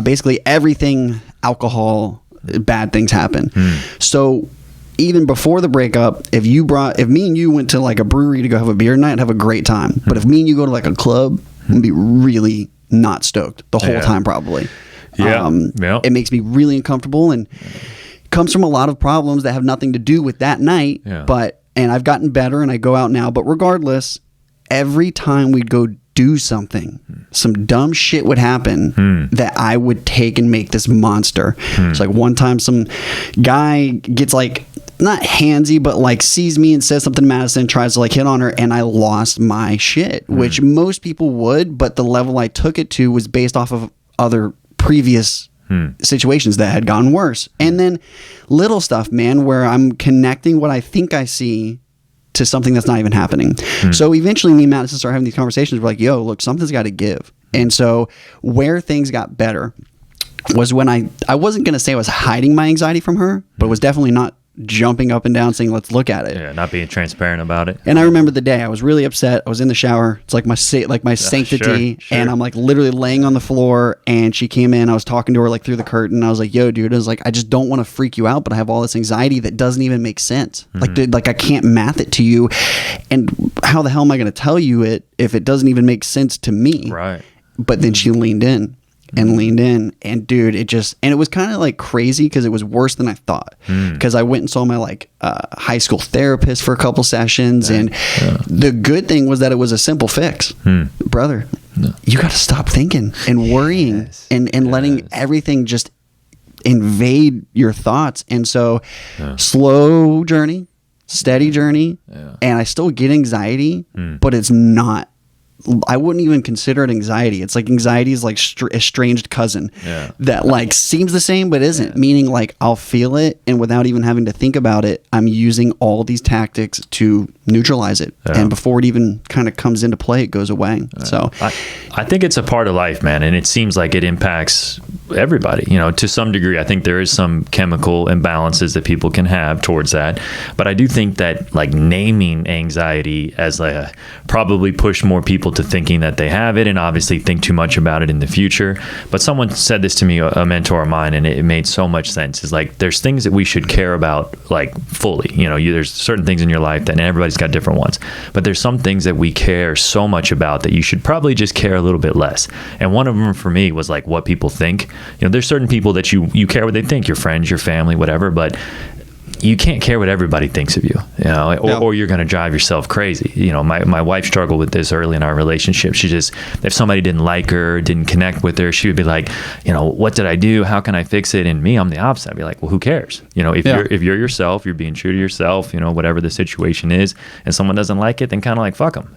Basically everything alcohol, bad things happen. So even before the breakup, if me and you went to like a brewery to go have a beer night, I'd have a great time. But if me and you go to like a club, I'd be really not stoked the whole time probably. It makes me really uncomfortable and comes from a lot of problems that have nothing to do with that night. And I've gotten better and I go out now. But regardless, every time we'd go do something, some dumb shit would happen that I would take and make this monster. It's like one time some guy gets like, not handsy, but like sees me and says something to Madison, tries to like hit on her, and I lost my shit, which most people would, but the level I took it to was based off of other previous situations that had gotten worse. And then little stuff, man, where I'm connecting what I think I see to something that's not even happening. So eventually me and Madison start having these conversations. We're like, yo, look, something's got to give. And so where things got better was when I wasn't going to say I was hiding my anxiety from her, but it was definitely not jumping up and down saying, let's look at it. Yeah, not being transparent about it. And I remember the day I was really upset. I was in the shower. It's like my sanctity. Sure. And I'm like literally laying on the floor and she came in. I was talking to her like through the curtain. I was like, yo, dude, I was like, I just don't want to freak you out, but I have all this anxiety that doesn't even make sense. Like, dude, like I can't math it to you. And how the hell am I going to tell you it if it doesn't even make sense to me? Right. But then she leaned in. And dude, it was kind of like crazy because it was worse than I thought, because I went and saw my like high school therapist for a couple sessions, and the good thing was that it was a simple fix. Brother, you got to stop thinking and worrying and letting everything just invade your thoughts. And so slow journey, steady journey, and I still get anxiety, but it's not, I wouldn't even consider it anxiety. It's like anxiety is like estranged cousin that like seems the same but isn't. Meaning like I'll feel it, and without even having to think about it, I'm using all these tactics to neutralize it. And before it even kind of comes into play, it goes away. So I think it's a part of life, man, and it seems like it impacts everybody. To some degree. I think there is some chemical imbalances that people can have towards that, but I do think that like naming anxiety as probably push more people to thinking that they have it, and obviously think too much about it in the future. But someone said this to me, a mentor of mine, and it made so much sense. Is like there's things that we should care about like fully. There's certain things in your life that, and everybody's got different ones, but there's some things that we care so much about that you should probably just care a little bit less. And one of them for me was like what people think. There's certain people that you care what they think, your friends, your family, whatever, but you can't care what everybody thinks of you, or you're going to drive yourself crazy. My wife struggled with this early in our relationship. She just, if somebody didn't like her, didn't connect with her, she would be like, what did I do? How can I fix it? And me, I'm the opposite. I'd be like, well, who cares? If you're yourself, you're being true to yourself, whatever the situation is, and someone doesn't like it, then kind of like, fuck them,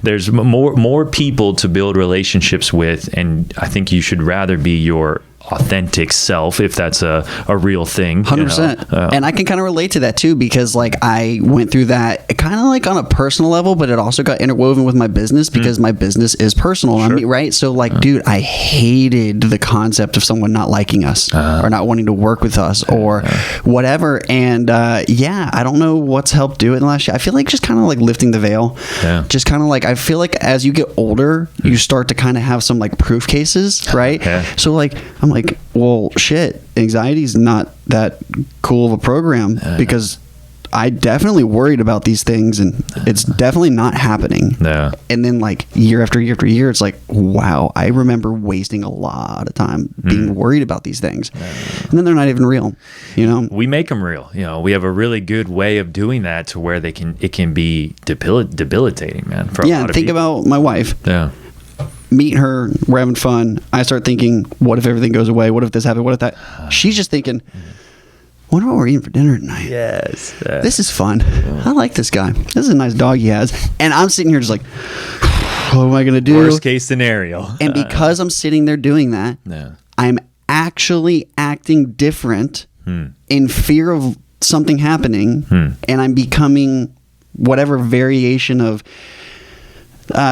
There's more people to build relationships with. And I think you should rather be your authentic self, if that's a real thing. 100%. And I can kind of relate to that too, because like I went through that kind of like on a personal level, but it also got interwoven with my business because my business is personal. Sure. Right? So like, dude, I hated the concept of someone not liking us or not wanting to work with us or whatever. And I don't know what's helped do it in the last year. I feel like just kind of like lifting the veil. Just kind of like, I feel like as you get older, you start to kind of have some like proof cases, right? So like, I'm like, well, shit, anxiety is not that cool of a program because I definitely worried about these things, and it's definitely not happening. Yeah. And then like year after year after year, it's like, wow, I remember wasting a lot of time being worried about these things. And then they're not even real, you know? We make them real. You know, we have a really good way of doing that to where it can be debilitating, man. For a lot of think people. about my wife. Yeah. Meet her, we're having fun. I start thinking, what if everything goes away? What if this happens? What if that? She's just thinking, wonder what we're eating for dinner tonight. Yes. This is fun. I like this guy. This is a nice dog he has. And I'm sitting here just like, what am I going to do? Worst case scenario. And because I'm sitting there doing that, I'm actually acting different in fear of something happening. And I'm becoming whatever variation of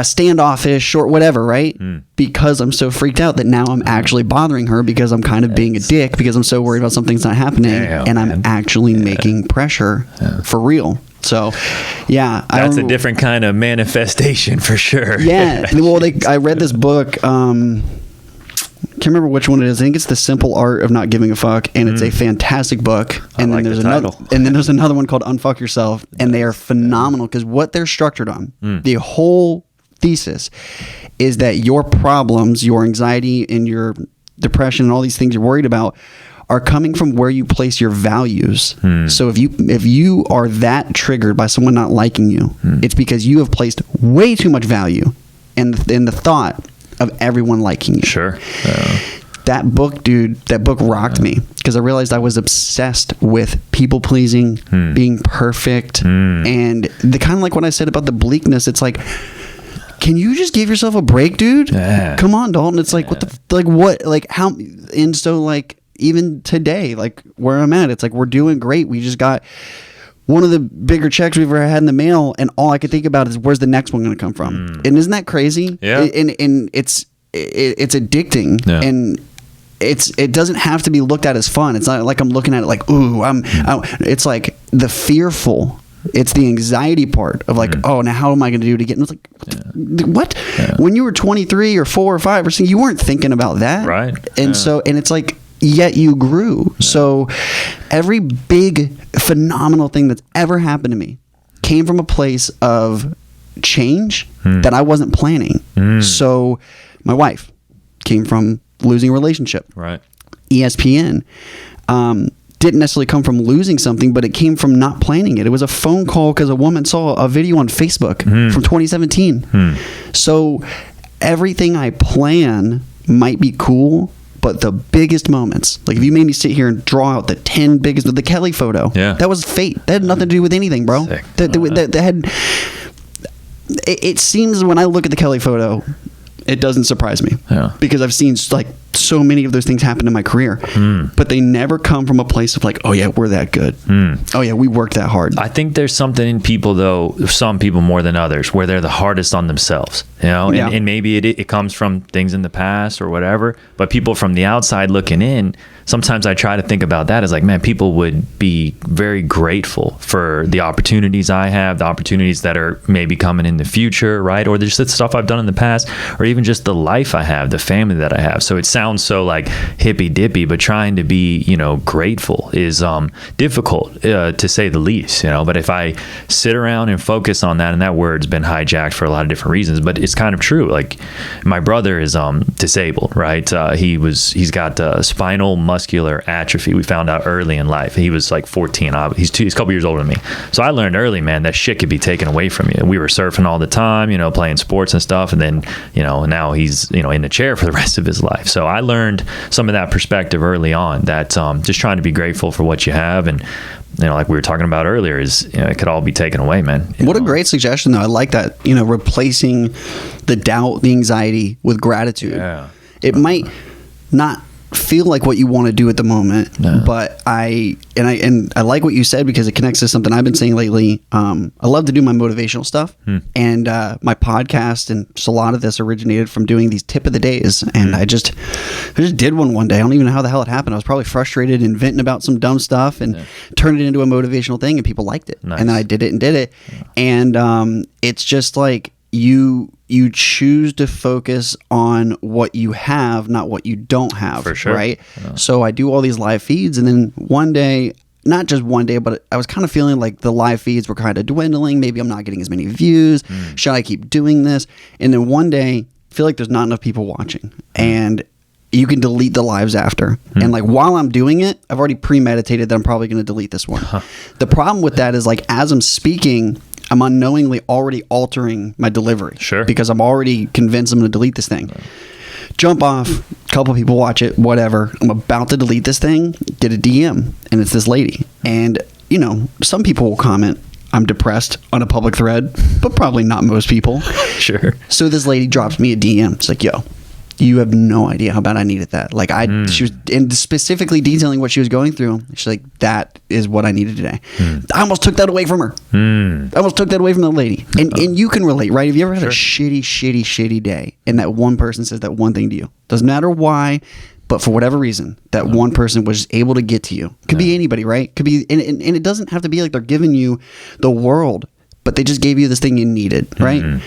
standoffish or whatever, right? Because I'm so freaked out that now I'm actually bothering her because I'm kind of being a dick because I'm so worried about something's not happening. And I'm actually making pressure for real. So, yeah. That's a different kind of manifestation for sure. Yeah. Well, I read this book. Can't remember which one it is. I think it's The Simple Art of Not Giving a Fuck, and it's a fantastic book. And then there's another one called Unfuck Yourself, and they are phenomenal because what they're structured on, the whole thesis is that your problems, your anxiety and your depression and all these things you're worried about are coming from where you place your values. So if you are that triggered by someone not liking you, it's because you have placed way too much value in the thought of everyone liking you. Sure. That book rocked me because I realized I was obsessed with people pleasing, being perfect, and the kind of like what I said about the bleakness. It's like, can you just give yourself a break, dude? Yeah. Come on, Dalton. It's like, how? And so like even today, like where I'm at, it's like we're doing great. We just got one of the bigger checks we've ever had in the mail, and all I could think about is where's the next one going to come from? And isn't that crazy? Yeah. And it's addicting, and it doesn't have to be looked at as fun. It's not like I'm looking at it like, ooh, it's like the fearful. It's the anxiety part of like, oh, now how am I going to do to get? And it's like, what? Yeah. When you were 23 or 4 or 5 or something, you weren't thinking about that, right? And so, and it's like, yet you grew. So every big phenomenal thing that's ever happened to me came from a place of change that I wasn't planning. So my wife came from losing a relationship. Right. ESPN didn't necessarily come from losing something, but it came from not planning it. It was a phone call because a woman saw a video on Facebook from 2017. So everything I plan might be cool, but the biggest moments, like if you made me sit here and draw out the 10 biggest, the Kelly photo, that was fate. That had nothing to do with anything, bro. That had. It seems when I look at the Kelly photo, it doesn't surprise me because I've seen like so many of those things happen in my career, but they never come from a place of like, oh yeah, we're that good. Oh yeah, we worked that hard. I think there's something in people though, some people more than others, where they're the hardest on themselves, you know, and maybe it comes from things in the past or whatever, but people from the outside looking in, sometimes I try to think about that as like, man, people would be very grateful for the opportunities I have, the opportunities that are maybe coming in the future, right? Or just the stuff I've done in the past, or even just the life I have, the family that I have. So it sounds so like hippy dippy, but trying to be, you know, grateful is difficult to say the least, you know. But if I sit around and focus on that, and that word's been hijacked for a lot of different reasons, but it's kind of true. Like my brother is disabled, right? He's got spinal muscular atrophy. We found out early in life. He was like 14. He's a couple years older than me. So I learned early, man, that shit could be taken away from you. We were surfing all the time, you know, playing sports and stuff. And then, you know, now he's, you know, in the chair for the rest of his life. So I learned some of that perspective early on, that just trying to be grateful for what you have. And, you know, like we were talking about earlier, is, you know, it could all be taken away, man. What a great suggestion, though. I like that, you know, replacing the doubt, the anxiety with gratitude. Yeah. It might not feel like what you want to do at the moment, but I like what you said because it connects to something I've been saying lately. I love to do my motivational stuff, and my podcast, and just a lot of this originated from doing these tip of the days. And I just did one day. I don't even know how the hell it happened. I was probably frustrated and venting about some dumb stuff and turned it into a motivational thing, and people liked it. Nice. And then I did it, and it's just like you choose to focus on what you have, not what you don't have. For sure. Right? Yeah. So I do all these live feeds, and then one day not just one day, but I was kind of feeling like the live feeds were kind of dwindling. Maybe I'm not getting as many views. Should I keep doing this? And then one day, I feel like there's not enough people watching, and you can delete the lives after. And like while I'm doing it, I've already premeditated that I'm probably going to delete this one. The problem with that is like as I'm speaking, I'm unknowingly already altering my delivery. Sure. Because I'm already convinced I'm going to delete this thing. Jump off, a couple people watch it, whatever. I'm about to delete this thing, get a DM, and it's this lady. And, you know, some people will comment, I'm depressed on a public thread, but probably not most people. Sure. So this lady drops me a DM. It's like, yo, you have no idea how bad I needed that. Like she was and specifically detailing what she was going through. She's like, that is what I needed today. I almost took that away from her. I almost took that away from the lady. And you can relate, right? Have you ever had a shitty day and that one person says that one thing to you? Doesn't matter why, but for whatever reason, that one person was able to get to you. Could be anybody, right? Could be, and it doesn't have to be like they're giving you the world, but they just gave you this thing you needed, right?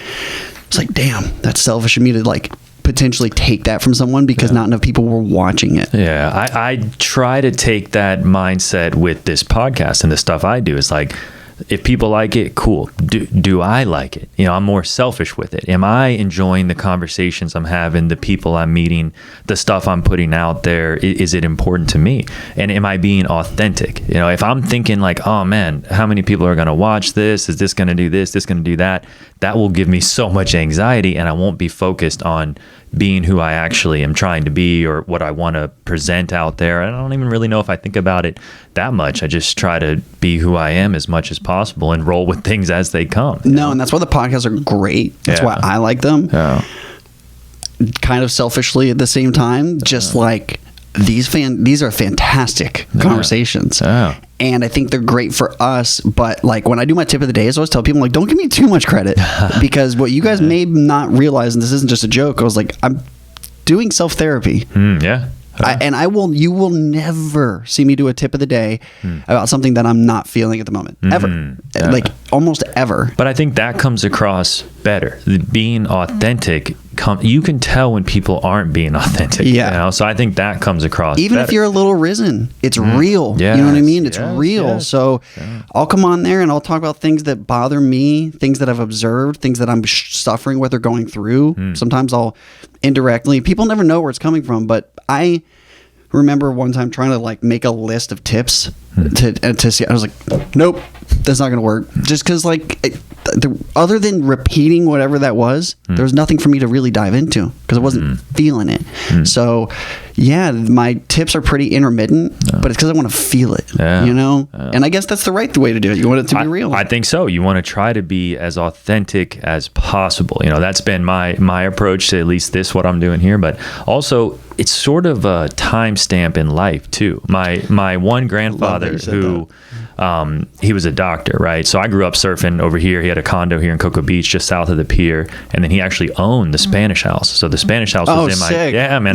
It's like, damn, that's selfish of me to like potentially take that from someone because not enough people were watching it. Yeah, I try to take that mindset with this podcast and the stuff I do. It's like, if people like it, cool. Do I like it? You know, I'm more selfish with it. Am I enjoying the conversations I'm having, the people I'm meeting, the stuff I'm putting out there? Is it important to me? And am I being authentic? You know, if I'm thinking like, oh man, how many people are going to watch this? Is this going to do this? This going to do that? That will give me so much anxiety, and I won't be focused on being who I actually am trying to be or what I want to present out there. I don't even really know if I think about it that much. I just try to be who I am as much as possible and roll with things as they come. No, and that's why the podcasts are great. That's why I like them. Yeah. Kind of selfishly at the same time, just like these are fantastic conversations. Yeah. And I think they're great for us. But like when I do my tip of the day, I always tell people, like, don't give me too much credit because what you guys may not realize, and this isn't just a joke, I was like, I'm doing self-therapy. You will never see me do a tip of the day about something that I'm not feeling at the moment. Ever. Like almost ever. But I think that comes across better. Being authentic, you can tell when people aren't being authentic. Yeah. You know? So I think that comes across even better. If you're a little risen, it's real. Yes, you know what I mean? It's real. Yes. So I'll come on there and I'll talk about things that bother me, things that I've observed, things that I'm suffering with or going through. Sometimes I'll indirectly, people never know where it's coming from, but I remember one time trying to like make a list of tips to see. I was like, nope, that's not going to work. Just because like other than repeating whatever that was, there was nothing for me to really dive into because I wasn't feeling it. So yeah, my tips are pretty intermittent, but it's because I want to feel it, you know? And I guess that's the right way to do it. You want it to be real. I think so. You want to try to be as authentic as possible. You know, that's been my approach to at least what I'm doing here, but also it's sort of a timestamp in life too. My one grandfather who he was a doctor, right? So I grew up surfing over here. He had a condo here in Cocoa Beach, just south of the pier, and then he actually owned the Spanish House. So the Spanish House was in my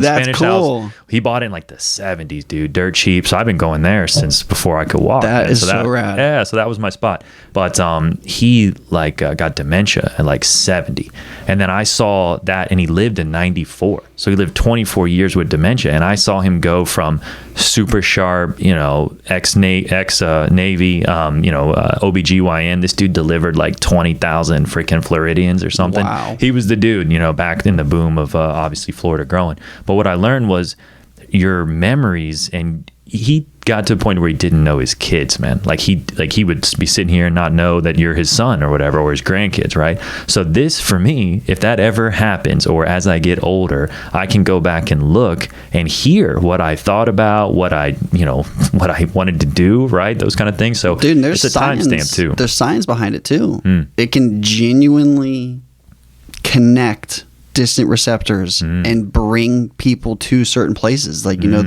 Spanish cool. House. He bought it in like the 70s, dude, dirt cheap. So I've been going there since before I could walk. That is so rad. Yeah, so that was my spot. But he like got dementia at like 70, and then I saw that, and he lived in 94. So he lived 24 years with dementia, and I saw him go from super sharp, you know, ex-Navy, OBGYN. This dude delivered like 20,000 freaking Floridians or something. Wow. He was the dude, you know, back in the boom of obviously Florida growing. But what I learned was your memories, and he got to a point where he didn't know his kids, man. Like he would be sitting here and not know that you're his son or whatever, or his grandkids, right? So this, for me, if that ever happens, or as I get older, I can go back and look and hear what I thought about, what I wanted to do, right? Those kind of things. So dude, there's it's a timestamp too. There's science behind it too. It can genuinely connect distant receptors and bring people to certain places. Like, you know,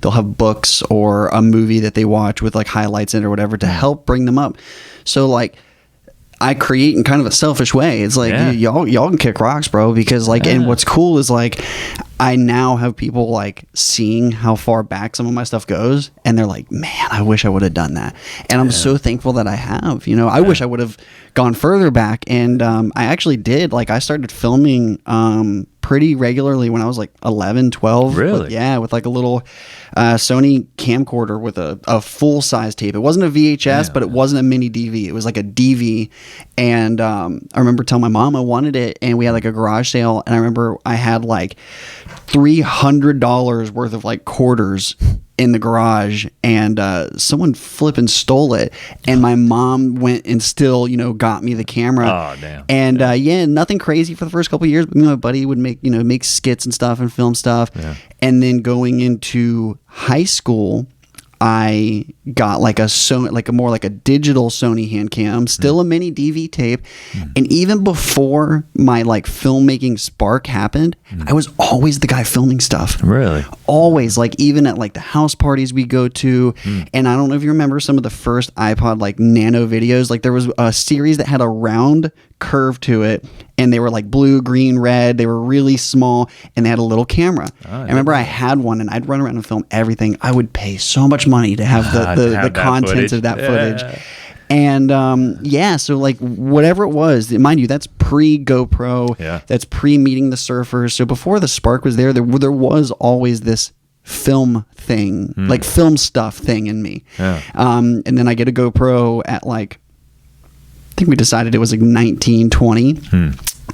they'll have books or a movie that they watch with like highlights in it or whatever to help bring them up. So like I create in kind of a selfish way. It's like y'all can kick rocks, bro, because like and what's cool is like I now have people like seeing how far back some of my stuff goes, and they're like, man, I wish I would have done that. And I'm so thankful that I have. You know, I wish I would have gone further back, and I actually did. Like, I started filming pretty regularly when I was like 11, 12. Really? With like a little Sony camcorder with a full-size tape. It wasn't a VHS, but it wasn't a mini DV. It was like a DV. And I remember telling my mom I wanted it, and we had like a garage sale, and I remember I had like $300 worth of like quarters in the garage, and someone flipping stole it, and my mom went and still, you know, got me the camera. Oh, damn. And nothing crazy for the first couple of years, but me and my buddy would make skits and stuff and film stuff. And then going into high school, I got like a more like a digital Sony hand cam, still a mini DV tape. And even before my like filmmaking spark happened, I was always the guy filming stuff. Really? Always, like even at like the house parties we go to. And I don't know if you remember some of the first iPod like nano videos. Like there was a series that had a round curve to it, and they were like blue, green, red. They were really small, and they had a little camera. I remember I had one, and I'd run around and film everything. I would pay so much money to have the contents of that footage. And so like whatever it was, mind you, that's pre GoPro. That's pre meeting the surfers. So before the spark was there was always this film thing, like film stuff thing in me. And then I get a GoPro at like, I think we decided it was like 19, 20.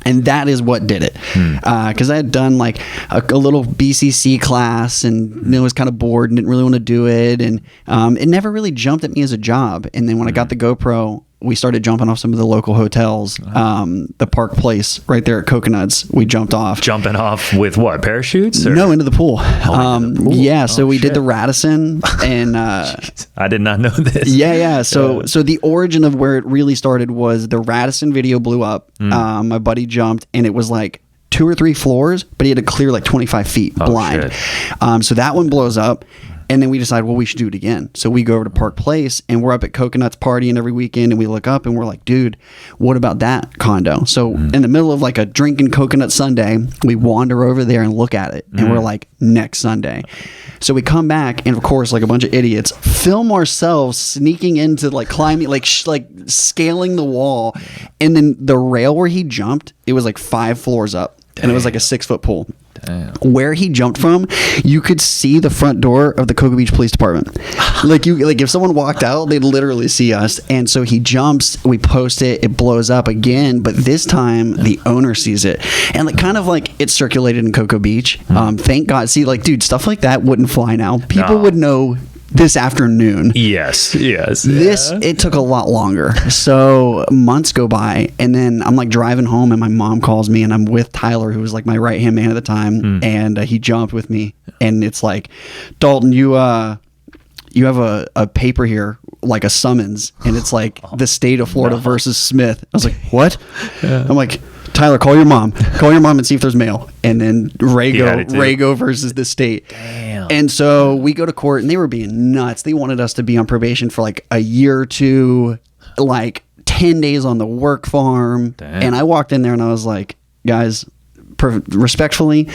And that is what did it. Because I had done like a little BCC class, and was kind of bored and didn't really want to do it. And it never really jumped at me as a job. And then when I got the GoPro, we started jumping off some of the local hotels. The Park Place right there at Coconuts, we jumped off. Jumping off with what, parachutes? Or? No, into the pool. Into the pool. Yeah, so we did the Radisson. And I did not know this. So the origin of where it really started was the Radisson video blew up. My buddy jumped, and it was like 2 or 3 floors, but he had to clear like 25 feet blind. So that one blows up. And then we decide, well, we should do it again. So we go over to Park Place, and we're up at Coconuts partying every weekend, and we look up and we're like, dude, what about that condo? So in the middle of like a drinking coconut Sunday, we wander over there and look at it, and we're like, next Sunday. So we come back, and of course, like a bunch of idiots, film ourselves sneaking into like climbing, like scaling the wall. And then the rail where he jumped, it was like 5 floors up. And it was like a 6-foot pool. Where he jumped from, you could see the front door of the Cocoa Beach Police Department. Like if someone walked out, they'd literally see us. And so he jumps, we post it, it blows up again, but this time the owner sees it, and like kind of like it's circulated in Cocoa Beach. Thank God. See, like, dude, stuff like that wouldn't fly now. People would know this afternoon. Yes. It took a lot longer. So months go by, and then I'm like driving home, and my mom calls me, and I'm with Tyler, who was like my right hand man at the time, and he jumped with me, and it's like, Dalton, you have a paper here, like a summons, and it's like the state of Florida versus Smith. I was like, what? I'm like, Tyler, call your mom and see if there's mail. And then Rago versus the state. Damn. And so we go to court, and they were being nuts. They wanted us to be on probation for like a year or two, like 10 days on the work farm. Damn. And I walked in there, and I was like, guys, respectfully,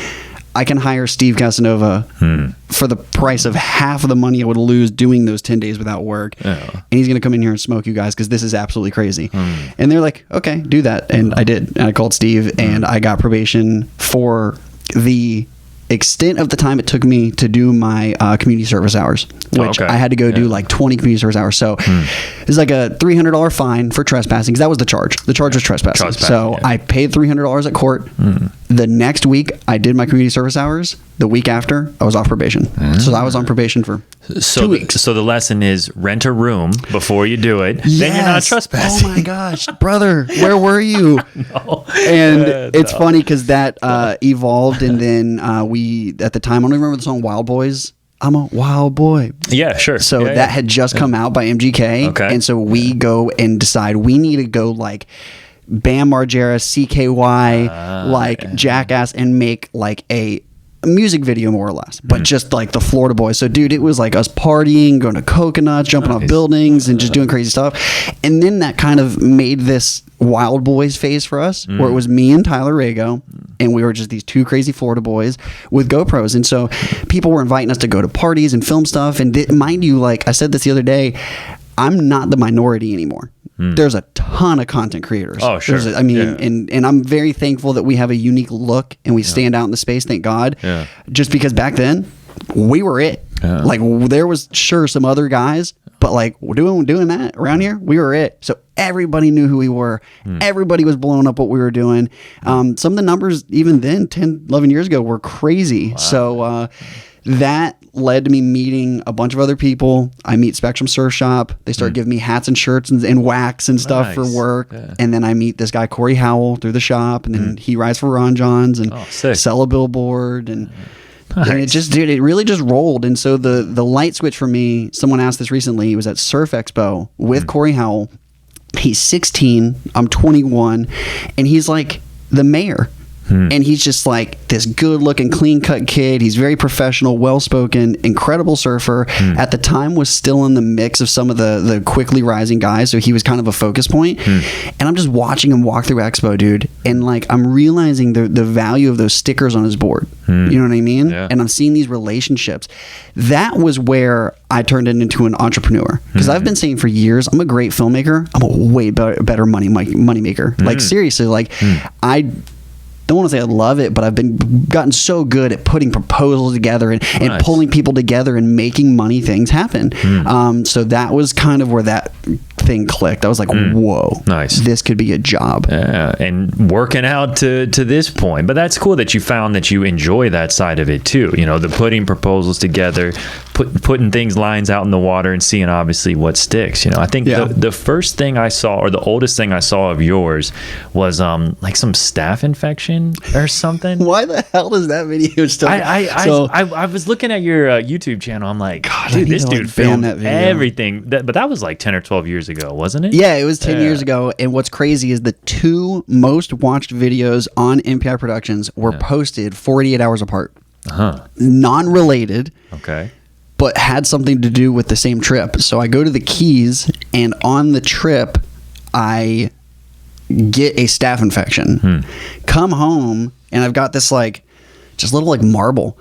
I can hire Steve Casanova for the price of half of the money I would lose doing those 10 days without work. And he's going to come in here and smoke you guys, because this is absolutely crazy. And they're like, okay, do that. And I did. And I called Steve, and I got probation for the extent of the time it took me to do my community service hours, which I had to go do like 20 community service hours. So it's like a $300 fine for trespassing, because that was the charge. The charge was trespassing. So I paid $300 at court. The next week, I did my community service hours. The week after, I was off probation. So I was on probation for 2 weeks. So the lesson is rent a room before you do it. Yes. Then you're not trespassing. Oh my gosh, brother, where were you? And it's funny because that evolved, and then we, at the time, I don't even remember the song Wild Boys. I'm a wild boy. Yeah, sure. So that had just come out by MGK. And so we go and decide we need to go like Bam Margera, CKY, like Jackass, and make like a music video, more or less, but just like the Florida boys. So dude, it was like us partying, going to Coconuts, jumping off buildings, and just doing crazy stuff. And then that kind of made this Wild Boys phase for us, where it was me and Tyler Rago, and we were just these two crazy Florida boys with GoPros. And so people were inviting us to go to parties and film stuff. And mind you, like I said this the other day, I'm not the minority anymore. There's a ton of content creators. Oh, sure. And I'm very thankful that we have a unique look and we stand out in the space. Thank God. Yeah. Just because back then we were it. Yeah. Like there was sure some other guys, but like doing that around here, we were it. So everybody knew who we were. Everybody was blowing up what we were doing. Some of the numbers even then 10, 11 years ago were crazy. Wow. So that led to me meeting a bunch of other people. I meet Spectrum Surf Shop. They start giving me hats and shirts and wax and stuff for work. Yeah. And then I meet this guy, Corey Howell, through the shop. And then he rides for Ron Johns and sell a billboard. And it just, dude, it really just rolled. And so the light switch for me, someone asked this recently. He was at Surf Expo with Corey Howell. He's 16. I'm 21. And he's like the mayor. And he's just like this good looking, clean cut kid. He's very professional, well spoken, incredible surfer. At the time was still in the mix of some of the quickly rising guys. So he was kind of a focus point. And I'm just watching him walk through Expo, dude. And like, I'm realizing the value of those stickers on his board. You know what I mean? Yeah. And I'm seeing these relationships. That was where I turned it into an entrepreneur. Because I've been saying for years, I'm a great filmmaker. I'm a way better money maker. Like seriously, like I don't want to say I love it, but I've gotten so good at putting proposals together and pulling people together and making money things happen. So that was kind of where that thing clicked. I was like, whoa, nice. This could be a job. Yeah, and working out to this point. But that's cool that you found that you enjoy that side of it too. You know, the putting proposals together, putting lines out in the water and seeing obviously what sticks. You know, I think the first thing I saw, or the oldest thing I saw of yours was like some staph infection or something. Why the hell does that video still? I was looking at your YouTube channel. I'm like, God, dude, this dude filmed everything. But that was like 10 or 12 years ago, wasn't it? Yeah, it was 10 years ago. And what's crazy is the two most watched videos on NPI Productions were posted 48 hours apart. Non-related. Okay. But had something to do with the same trip. So I go to the Keys, and on the trip, I get a staph infection. Come home, and I've got this like just little like marble.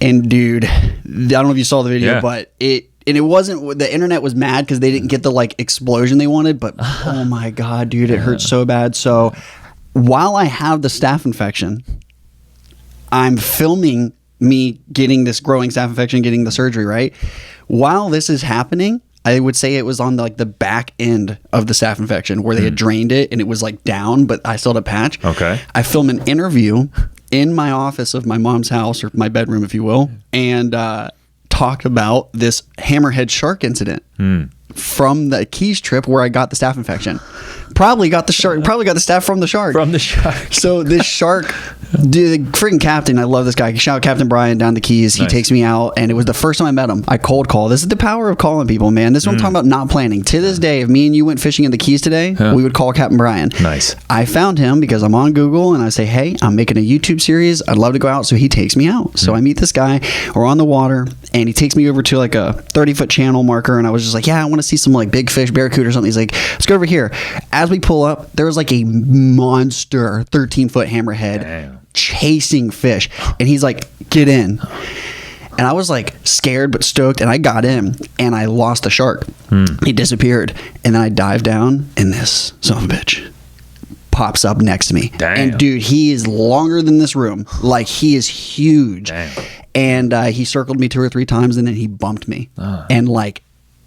And dude, I don't know if you saw the video, but it wasn't, the internet was mad because they didn't get the like explosion they wanted, but oh my God, dude, it hurt so bad. So while I have the staph infection, I'm filming me getting this growing staph infection, getting the surgery, right? While this is happening, I would say it was on the, like the back end of the staph infection where they had drained it and it was like down, but I still had a patch. Okay. I filmed an interview in my office of my mom's house, or my bedroom, if you will, and talked about this hammerhead shark incident from the Keys trip where I got the staph infection. Probably got the staph from the shark. From the shark. So this shark, dude, the freaking captain, I love this guy. Shout out Captain Brian down the Keys. He takes me out, and it was the first time I met him. I cold call. This is the power of calling people, man. This is what I'm talking about, not planning. To this day, if me and you went fishing in the Keys today, we would call Captain Brian. Nice. I found him because I'm on Google, and I say, hey, I'm making a YouTube series. I'd love to go out. So he takes me out. So I meet this guy. We're on the water, and he takes me over to like a 30-foot channel marker, and I was just like, yeah, I want to see some like big fish, barracuda or something. He's like, let's go over here. As we pull up, there was like a monster 13-foot hammerhead chasing fish, and he's like, get in. And I was like scared but stoked, and I got in, and I lost the shark. He disappeared, and then I dived down, and this son of a bitch pops up next to me. Damn. And dude, he is longer than this room. Like, he is huge. Damn. And he circled me 2 or 3 times, and then he bumped me. And like,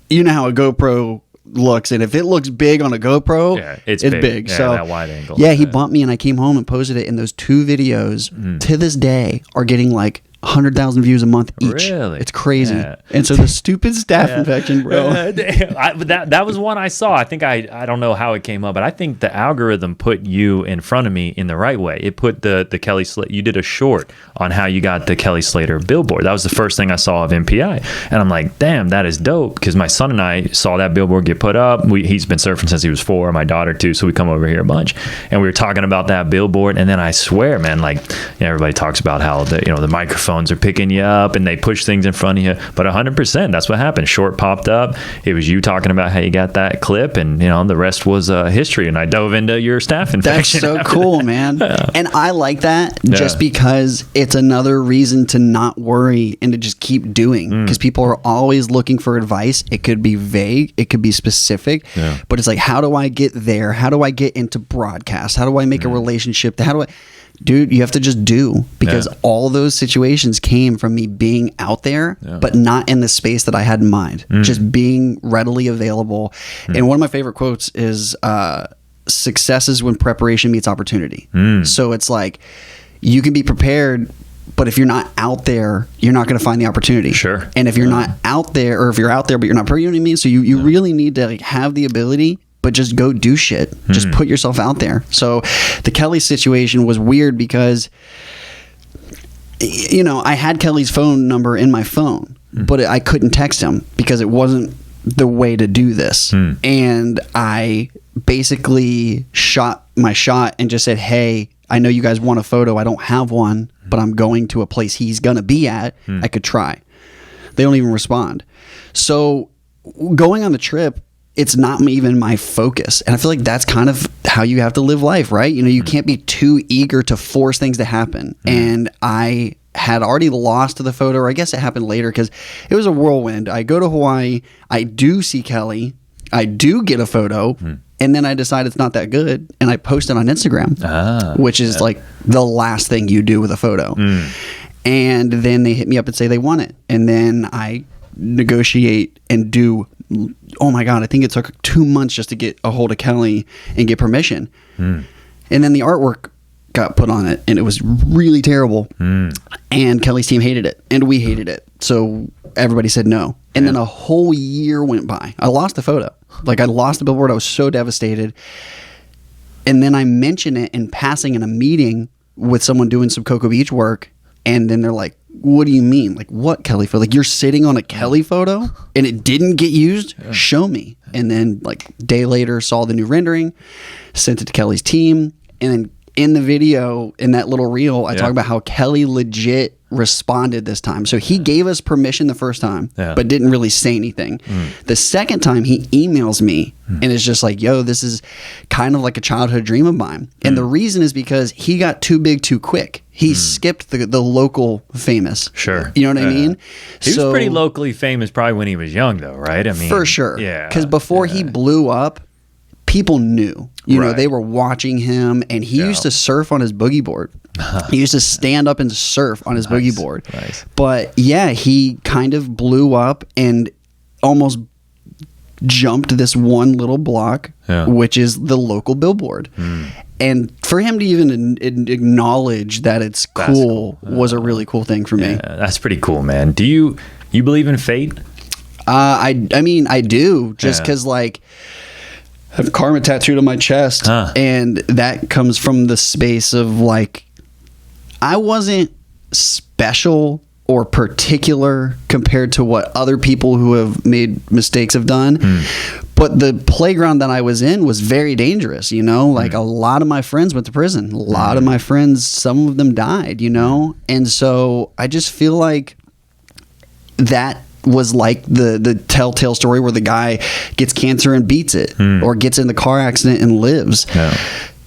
you know how a GoPro looks, and if it looks big on a GoPro, it's big. Yeah, so that wide angle. Yeah, he bumped me, and I came home and posted it, and those 2 videos to this day are getting like 100,000 views a month each. Really? It's crazy. Yeah. And so the stupid staph infection, bro. That was one I saw. I think I don't know how it came up, but I think the algorithm put you in front of me in the right way. It put the Kelly Slater. You did a short on how you got the Kelly Slater billboard. That was the first thing I saw of NPI, and I'm like, damn, that is dope. Because my son and I saw that billboard get put up. He's been surfing since he was 4. My daughter too. So we come over here a bunch, and we were talking about that billboard. And then I swear, man, like, everybody talks about how the microphone phones are picking you up and they push things in front of you. But 100%, that's what happened. Short popped up. It was you talking about how you got that clip, and the rest was history. And I dove into your staph infection. That's so cool, man. And I like that just because it's another reason to not worry and to just keep doing, because people are always looking for advice. It could be vague, it could be specific, but it's like, how do I get there? How do I get into broadcast? How do I make a relationship? Dude, you have to just do, because all those situations came from me being out there, but not in the space that I had in mind. Just being readily available. And one of my favorite quotes is, success is when preparation meets opportunity. So it's like, you can be prepared, but if you're not out there, you're not going to find the opportunity. Sure. And if you're not out there, or if you're out there, but you're not prepared, you know what I mean? So you really need to have the ability, but just go do shit. Just put yourself out there. So the Kelly situation was weird because, I had Kelly's phone number in my phone, but I couldn't text him because it wasn't the way to do this. And I basically shot my shot and just said, hey, I know you guys want a photo. I don't have one, but I'm going to a place he's going to be at. I could try. They don't even respond. So going on the trip, it's not even my focus. And I feel like that's kind of how you have to live life, right? You can't be too eager to force things to happen. And I had already lost the photo, or I guess it happened later because it was a whirlwind. I go to Hawaii. I do see Kelly. I do get a photo. And then I decide it's not that good. And I post it on Instagram, which is like the last thing you do with a photo. And then they hit me up and say they want it. And then I negotiate and do, oh my God, I think it took 2 months just to get a hold of Kelly and get permission. And then the artwork got put on it, and it was really terrible. And Kelly's team hated it, and we hated it. So everybody said no. And then a whole year went by. I lost the photo. Like, I lost the billboard. I was so devastated. And then I mention it in passing in a meeting with someone doing some Cocoa Beach work. And then they're like, what do you mean? Like, what Kelly photo? Like, you're sitting on a Kelly photo and it didn't get used? Show me. And then, like, a day later, saw the new rendering, sent it to Kelly's team. And then in the video, in that little reel, I talk about how Kelly legit responded this time. So he gave us permission the first time, but didn't really say anything. The second time, he emails me and is just like, yo, this is kind of like a childhood dream of mine. And the reason is because he got too big too quick. He skipped the local famous. Sure. You know what I mean? He was pretty locally famous probably when he was young, though, right? I mean, for sure. Yeah. Because before he blew up, people knew. You know, they were watching him, and he used to surf on his boogie board. He used to stand up and surf on his boogie board. But yeah, he kind of blew up and almost jumped this one little block, which is the local billboard. And for him to even acknowledge that it's cool was a really cool thing for me. That's pretty cool, man. Do you believe in fate? I mean, I do, just because like, I have karma tattooed on my chest, and that comes from the space of like, I wasn't special or particular compared to what other people who have made mistakes have done. But the playground that I was in was very dangerous, like a lot of my friends went to prison. A lot of my friends, some of them died, And so I just feel like that was like the telltale story where the guy gets cancer and beats it, or gets in the car accident and lives.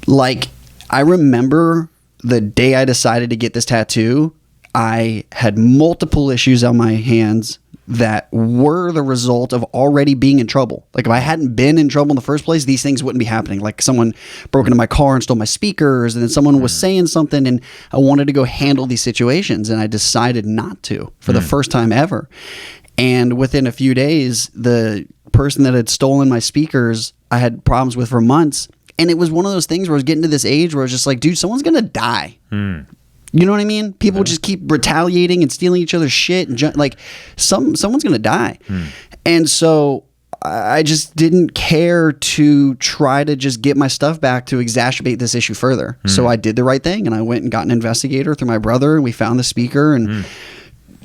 Like, I remember the day I decided to get this tattoo, I had multiple issues on my hands that were the result of already being in trouble. Like, if I hadn't been in trouble in the first place, these things wouldn't be happening. Like, someone broke into my car and stole my speakers, and then someone was saying something, and I wanted to go handle these situations, and I decided not to for the first time ever. And within a few days, the person that had stolen my speakers, I had problems with for months. And it was one of those things where I was getting to this age where I was just like, dude, someone's going to die. You know what I mean? People just keep retaliating and stealing each other's shit. And like, someone's going to die. And so I just didn't care to try to just get my stuff back to exacerbate this issue further. So I did the right thing, and I went and got an investigator through my brother, and we found the speaker. And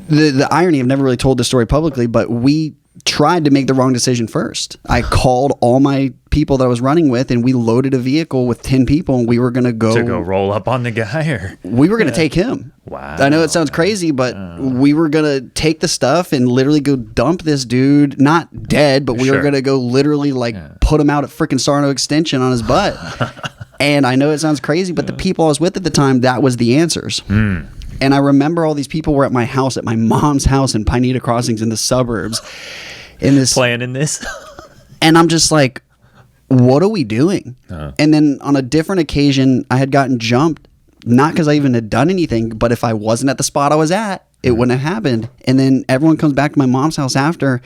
the irony, I've never really told this story publicly, but we tried to make the wrong decision first. I called all my people that I was running with, and we loaded a vehicle with 10 people, and we were going to go roll up on the guy, or we were going to take him. Wow. I know it sounds crazy, but we were going to take the stuff and literally go dump this dude, not dead, but we were going to go literally put him out at freaking Sarno Extension on his butt. And I know it sounds crazy, but the people I was with at the time, that was the answers. And I remember all these people were at my house, at my mom's house in Pineda Crossings in the suburbs, playing in this. And I'm just like, what are we doing? And then on a different occasion, I had gotten jumped, not because I even had done anything, but if I wasn't at the spot I was at, it wouldn't have happened. And then everyone comes back to my mom's house after,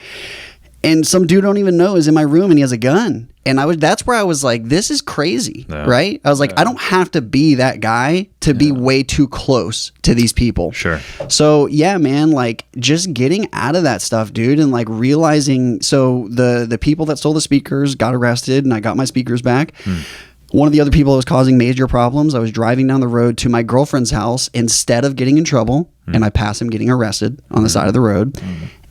and some dude I don't even know is in my room, and he has a gun. And that's where I was like, this is crazy, right? I was like, I don't have to be that guy to be way too close to these people. Sure. So yeah, man, like just getting out of that stuff, dude, and like realizing, so the people that stole the speakers got arrested, and I got my speakers back. One of the other people that was causing major problems, I was driving down the road to my girlfriend's house instead of getting in trouble, and I passed him getting arrested on the side of the road.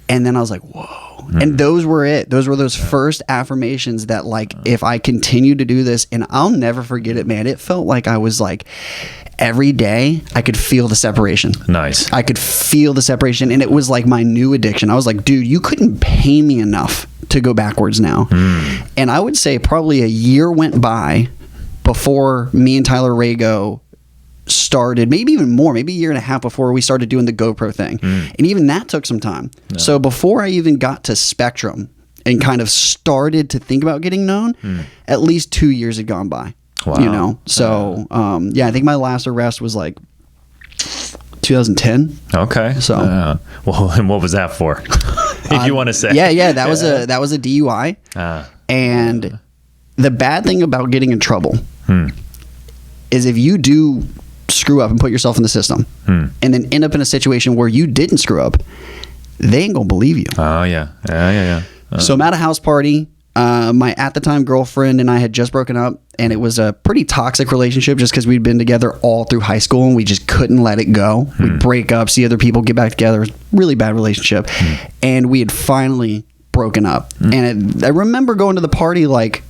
And then I was like, whoa. And those were it. Those were those first affirmations that, like, if I continue to do this, and I'll never forget it, man. It felt like I was like, every day I could feel the separation. Nice. I could feel the separation, and it was like my new addiction. I was like, dude, you couldn't pay me enough to go backwards now. And I would say probably a year went by before me and Tyler Rago started, maybe even more, maybe a year and a half before we started doing the GoPro thing. And even that took some time. So before I even got to Spectrum and kind of started to think about getting known, at least 2 years had gone by. Wow. You know? So, I think my last arrest was like 2010. Okay. So, well, and what was that for? If you want to say. That was a DUI. And the bad thing about getting in trouble is if you do screw up and put yourself in the system and then end up in a situation where you didn't screw up, they ain't gonna believe you. Oh yeah. So I'm at a house party. My at the time girlfriend and I had just broken up, and it was a pretty toxic relationship just because we'd been together all through high school and we just couldn't let it go. We'd break up, see other people, get back together. It was a really bad relationship. And we had finally broken up. And I remember going to the party like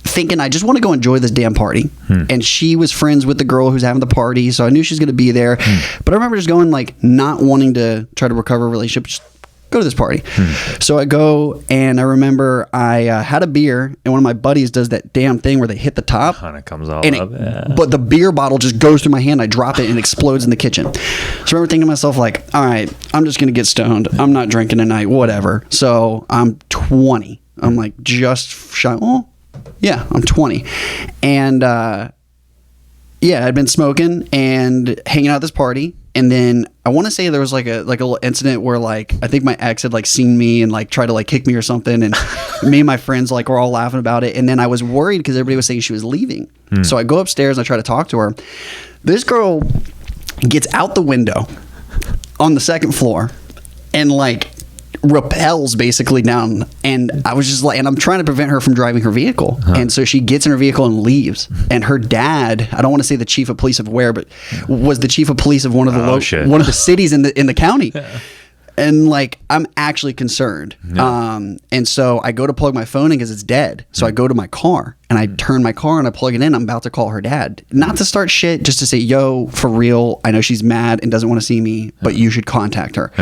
thinking, I just want to go enjoy this damn party. And she was friends with the girl who's having the party, so I knew she was going to be there. But I remember just going like not wanting to try to recover a relationship, just go to this party. So I go, and I remember I had a beer, and one of my buddies does that damn thing where they hit the top Kind of comes all up. But the beer bottle just goes through my hand. I drop it and explodes in the kitchen. So I remember thinking to myself like, all right, I'm just gonna get stoned. I'm not drinking tonight, whatever. So I'm 20. I'm like just shy. Oh yeah, I'm 20. And I'd been smoking and hanging out at this party. And then I want to say there was like a little incident where like I think my ex had like seen me and like tried to like kick me or something, and me and my friends like were all laughing about it. And then I was worried because everybody was saying she was leaving. So I go upstairs and I try to talk to her. This girl gets out the window on the second floor and like rappels basically down, and I was just like, and I'm trying to prevent her from driving her vehicle, and so she gets in her vehicle and leaves. And her dad, I don't want to say the chief of police of where, but was the chief of police of one of the one of the cities in the county. And like I'm actually concerned. And so I go to plug my phone in because it's dead. So I go to my car and I turn my car and I plug it in. I'm about to call her dad, not to start shit, just to say, yo, for real, I know she's mad and doesn't want to see me, but you should contact her.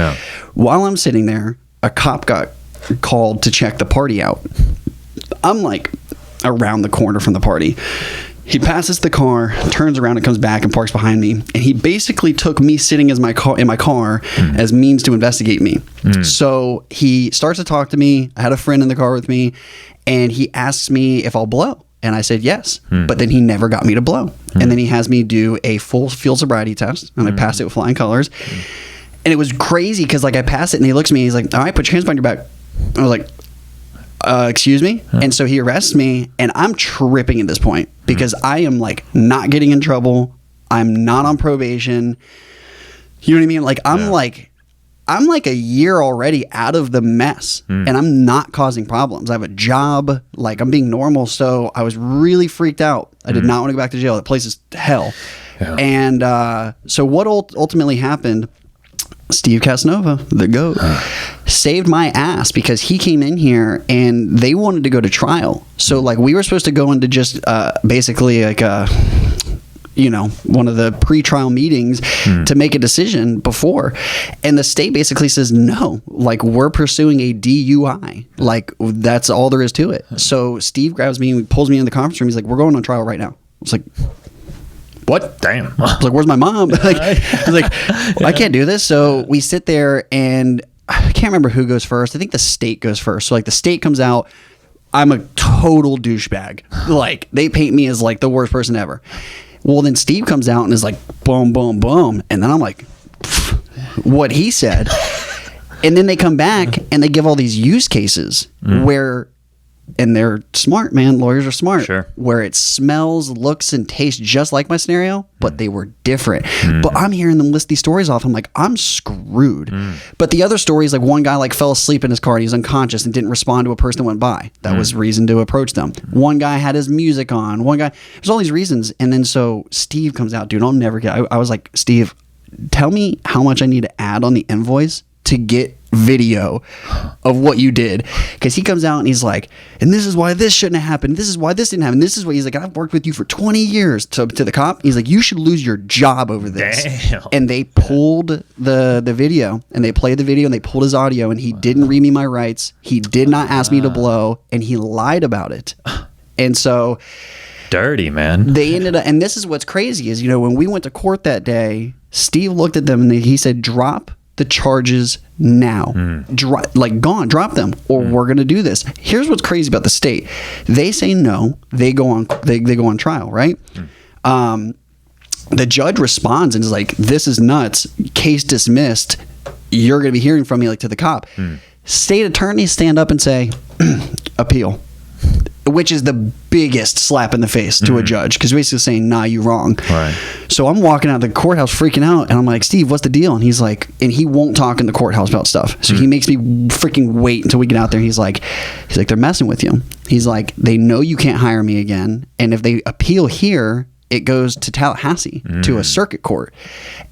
While I'm sitting there, a cop got called to check the party out. I'm like around the corner from the party. He passes the car, turns around and comes back and parks behind me. And he basically took me sitting in my car as means to investigate me. So he starts to talk to me. I had a friend in the car with me, and he asks me if I'll blow. And I said yes, but then he never got me to blow. And then he has me do a full field sobriety test, and I passed it with flying colors. And it was crazy because like I passed it and he looks at me, he's like, all right, put your hands behind your back. I was like, excuse me? And so he arrests me, and I'm tripping at this point because I am like not getting in trouble. I'm not on probation. You know what I mean? Like I'm like a year already out of the mess, and I'm not causing problems. I have a job, like I'm being normal. So I was really freaked out. I did not want to go back to jail. That place is hell. And so what ultimately happened, Steve Casanova, the GOAT, saved my ass because he came in here and they wanted to go to trial. So like we were supposed to go into just basically like a, one of the pre-trial meetings to make a decision before. And the state basically says, no, like we're pursuing a DUI. Like that's all there is to it. So Steve grabs me and pulls me in the conference room. He's like, we're going on trial right now. I was like, what? Damn. I was like, where's my mom? Like, I was like, I can't do this. So we sit there and I can't remember who goes first. I think the state goes first. So like the state comes out. I'm a total douchebag. Like they paint me as like the worst person ever. Well, then Steve comes out and is like, boom, boom, boom. And then I'm like, what he said. And then they come back and they give all these use cases where, and they're smart, man. Lawyers are smart. Sure. Where it smells, looks, and tastes just like my scenario, but they were different. But I'm hearing them list these stories off. I'm like, I'm screwed. But the other stories, like one guy like fell asleep in his car and he was unconscious and didn't respond to a person that went by. That was reason to approach them. One guy had his music on. One guy, there's all these reasons. And then so Steve comes out, dude, I'll never get, I was like, Steve, tell me how much I need to add on the invoice to get video of what you did. Because he comes out and he's like, and this is why this shouldn't have happened. This is why this didn't happen. This is what he's like, I've worked with you for 20 years to the cop. He's like, you should lose your job over this. Damn. And they pulled the video and they played the video and they pulled his audio and he didn't read me my rights. He did not ask me to blow and he lied about it. And so dirty, man. They ended up, and this is what's crazy is, when we went to court that day, Steve looked at them and he said, drop the charges now. Drop them or we're going to do this. Here's what's crazy about the state. They say no, they go on trial, right? The judge responds and is like, this is nuts. Case dismissed. You're going to be hearing from me, like, to the cop. State attorneys stand up and say, appeal. Which is the biggest slap in the face to a judge, because basically saying, nah, you wrong. Right. So I'm walking out of the courthouse freaking out, and I'm like, Steve, what's the deal? And he's like, and he won't talk in the courthouse about stuff. So he makes me freaking wait until we get out there. He's like, they're messing with you. He's like, they know you can't hire me again, and if they appeal here, it goes to Tallahassee to a circuit court,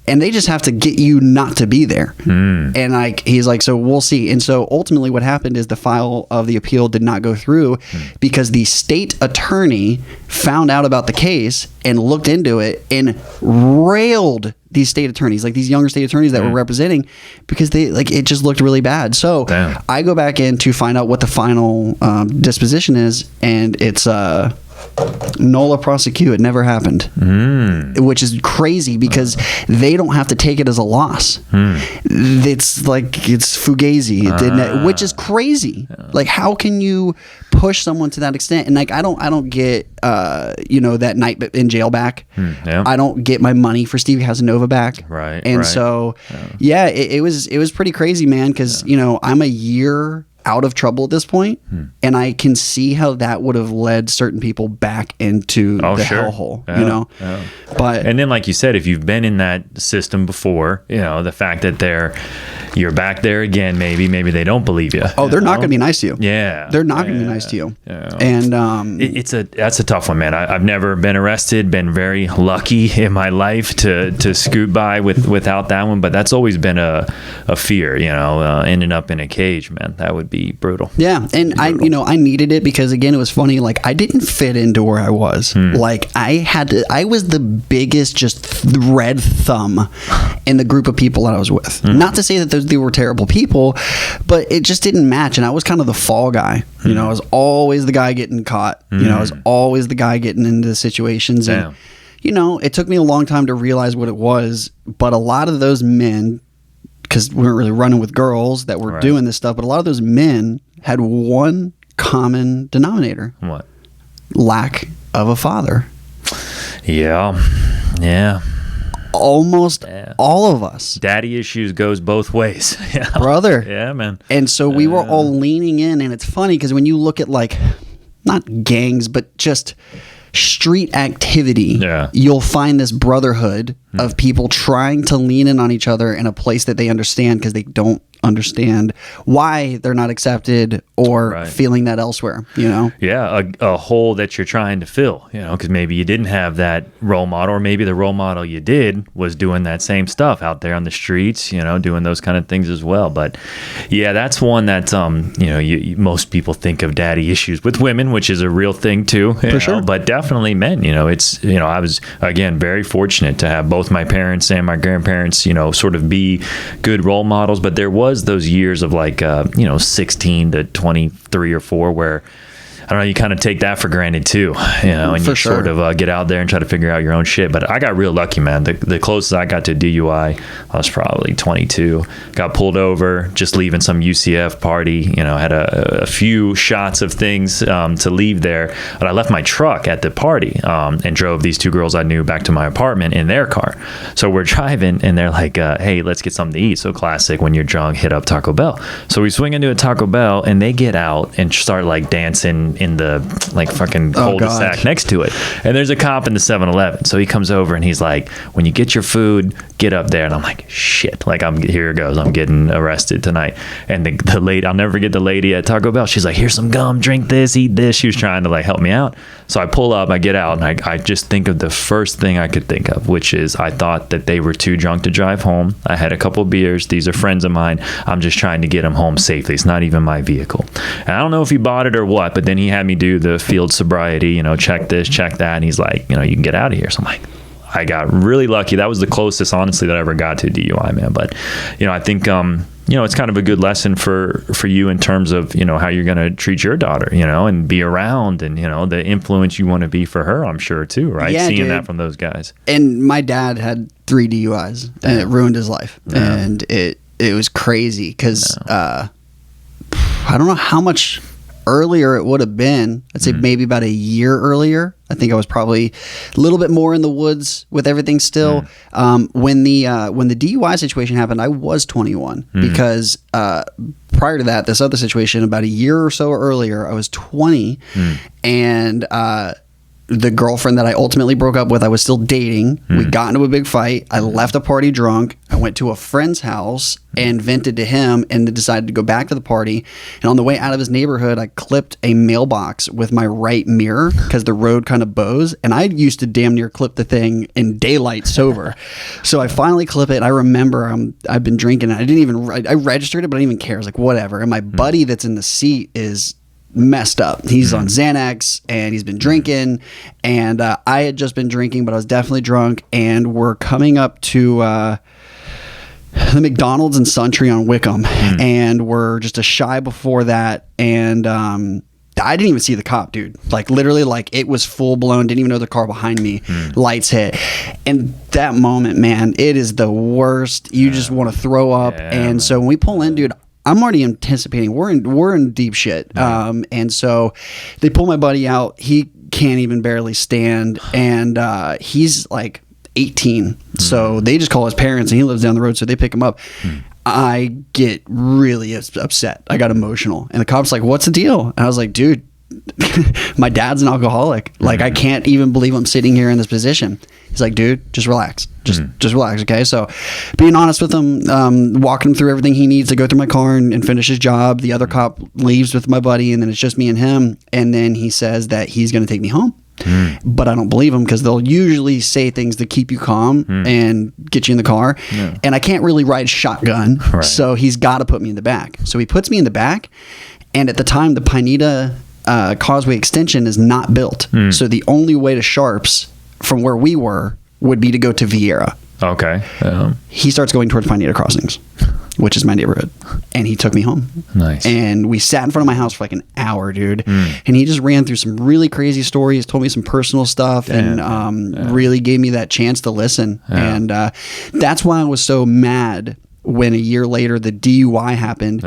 and they just have to get you not to be there. And like, he's like, so we'll see. And so ultimately what happened is the file of the appeal did not go through because the state attorney found out about the case and looked into it and railed these state attorneys, like these younger state attorneys that were representing, because they like, it just looked really bad. So I go back in to find out what the final disposition is, and it's nolla prosecute. It never happened, which is crazy because they don't have to take it as a loss. It's like, it's fugazi. It didn't, which is crazy. Like, how can you push someone to that extent? And like, I don't get that night in jail back. I don't get my money for Steve Casanova back. Right. And so it was pretty crazy, man, because I'm a year out of trouble at this point, and I can see how that would have led certain people back into the hellhole, But and then, like you said, if you've been in that system before, the fact that you're back there again, maybe they don't believe you. Oh, they're not going to be nice to you. Yeah, they're not going to be nice to you. And that's a tough one, man. I've never been arrested. Been very lucky in my life to scoot by without that one, but that's always been a fear. Ending up in a cage, man. That would be brutal. Yeah, and I needed it because, again, it was funny. Like, I didn't fit into where I was. Like, I was the biggest just red thumb in the group of people that I was with. Not to say that they were terrible people, but it just didn't match. And I was kind of the fall guy. I was always the guy getting caught. I was always the guy getting into the situations. And it took me a long time to realize what it was. But a lot of those men, because we weren't really running with girls that were doing this stuff, but a lot of those men had one common denominator. What? Lack of a father. Yeah. Almost all of us. Daddy issues goes both ways. Brother. Yeah, man. And so we were all leaning in, and it's funny because when you look at, like, not gangs, but just street activity, you'll find this brotherhood of people trying to lean in on each other in a place that they understand because they don't understand why they're not accepted or feeling that elsewhere, you know? Yeah, a hole that you're trying to fill, you know, because maybe you didn't have that role model, or maybe the role model you did was doing that same stuff out there on the streets, you know, doing those kind of things as well. But yeah, that's one that, you know, most people think of daddy issues with women, which is a real thing too. For sure. But definitely men, you know, it's, you know, I was, again, very fortunate to have both my parents and my grandparents, you know, sort of be good role models. But there was those years of like, you know, 16 to 23 or 4 where, I don't know, you kind of take that for granted too, you know, and you sort of get out there and try to figure out your own shit. But I got real lucky, man. The closest I got to DUI, I was probably 22. Got pulled over, just leaving some UCF party, you know, had a few shots of things to leave there. But I left my truck at the party and drove these 2 girls I knew back to my apartment in their car. So we're driving and they're like, hey, let's get something to eat. So classic, when you're drunk, hit up Taco Bell. So we swing into a Taco Bell and they get out and start like dancing in the like fucking cul-de-sac next to it, and there's a cop in the 7-Eleven. So he comes over and he's like, when you get your food, get up there. And I'm like, shit, like here it goes, I'm getting arrested tonight. And the lady, I'll never forget the lady at Taco Bell, she's like, here's some gum, drink this, eat this. She was trying to like help me out. So I pull up, I get out, and I just think of the first thing I could think of, which is I thought that they were too drunk to drive home. I had a couple beers, these are friends of mine, I'm just trying to get them home safely. It's not even my vehicle. And I don't know if he bought it or what, but then he had me do the field sobriety, you know, check this, check that, and he's like, you know, you can get out of here. So I'm like, I got really lucky. That was the closest, honestly, that I ever got to DUI, man. But, you know, I think, you know, it's kind of a good lesson for you in terms of, you know, how you're going to treat your daughter, you know, and be around, and, you know, the influence you want to be for her, I'm sure, too, right? Yeah, seeing that from those guys. And my dad had 3 DUIs, and it ruined his life. Yeah. And it was crazy because I don't know how much earlier it would have been. I'd say maybe about a year earlier. I think I was probably a little bit more in the woods with everything still. When the DUI situation happened, I was 21 because prior to that, this other situation about a year or so earlier, I was 20 and the girlfriend that I ultimately broke up with, I was still dating. We got into a big fight. I left a party drunk. I went to a friend's house and vented to him and decided to go back to the party. And on the way out of his neighborhood, I clipped a mailbox with my right mirror because the road kind of bows. And I used to damn near clip the thing in daylight sober. So I finally clip it. And I remember I've been drinking. And I registered it, but I didn't even care. I was like, whatever. And my buddy that's in the seat is messed up. He's on Xanax and he's been drinking, and I had just been drinking, but I was definitely drunk. And we're coming up to the McDonald's and Suntree on Wickham, and we're just a shy before that, and I didn't even see the cop, dude. Like literally, like it was full blown. Didn't even know the car behind me. Lights hit, and that moment, man, it is the worst. You just want to throw up. And so when we pull in, dude, I'm already anticipating we're in deep shit. And so they pull my buddy out. He can't even barely stand, and he's like 18. So they just call his parents, and he lives down the road, so they pick him up. I get really upset. I got emotional, and the cop's like, "What's the deal?" And I was like, "Dude, my dad's an alcoholic. Like, I can't even believe I'm sitting here in this position." He's like, "Dude, just relax. Just relax, okay?" So being honest with him, walking him through everything he needs to go through my car and finish his job. The other cop leaves with my buddy, and then it's just me and him. And then he says that he's going to take me home. But I don't believe him, because they'll usually say things to keep you calm and get you in the car. And I can't really ride shotgun, so he's got to put me in the back. So he puts me in the back, and at the time, the Pineda Causeway extension is not built. So the only way to Sharps from where we were would be to go to Vieira. Okay. He starts going towards Pineda Crossings, which is my neighborhood, and he took me home. Nice. And we sat in front of my house for like an hour, dude. And he just ran through some really crazy stories, told me some personal stuff, and really gave me that chance to listen. And that's why I was so mad when a year later the DUI happened.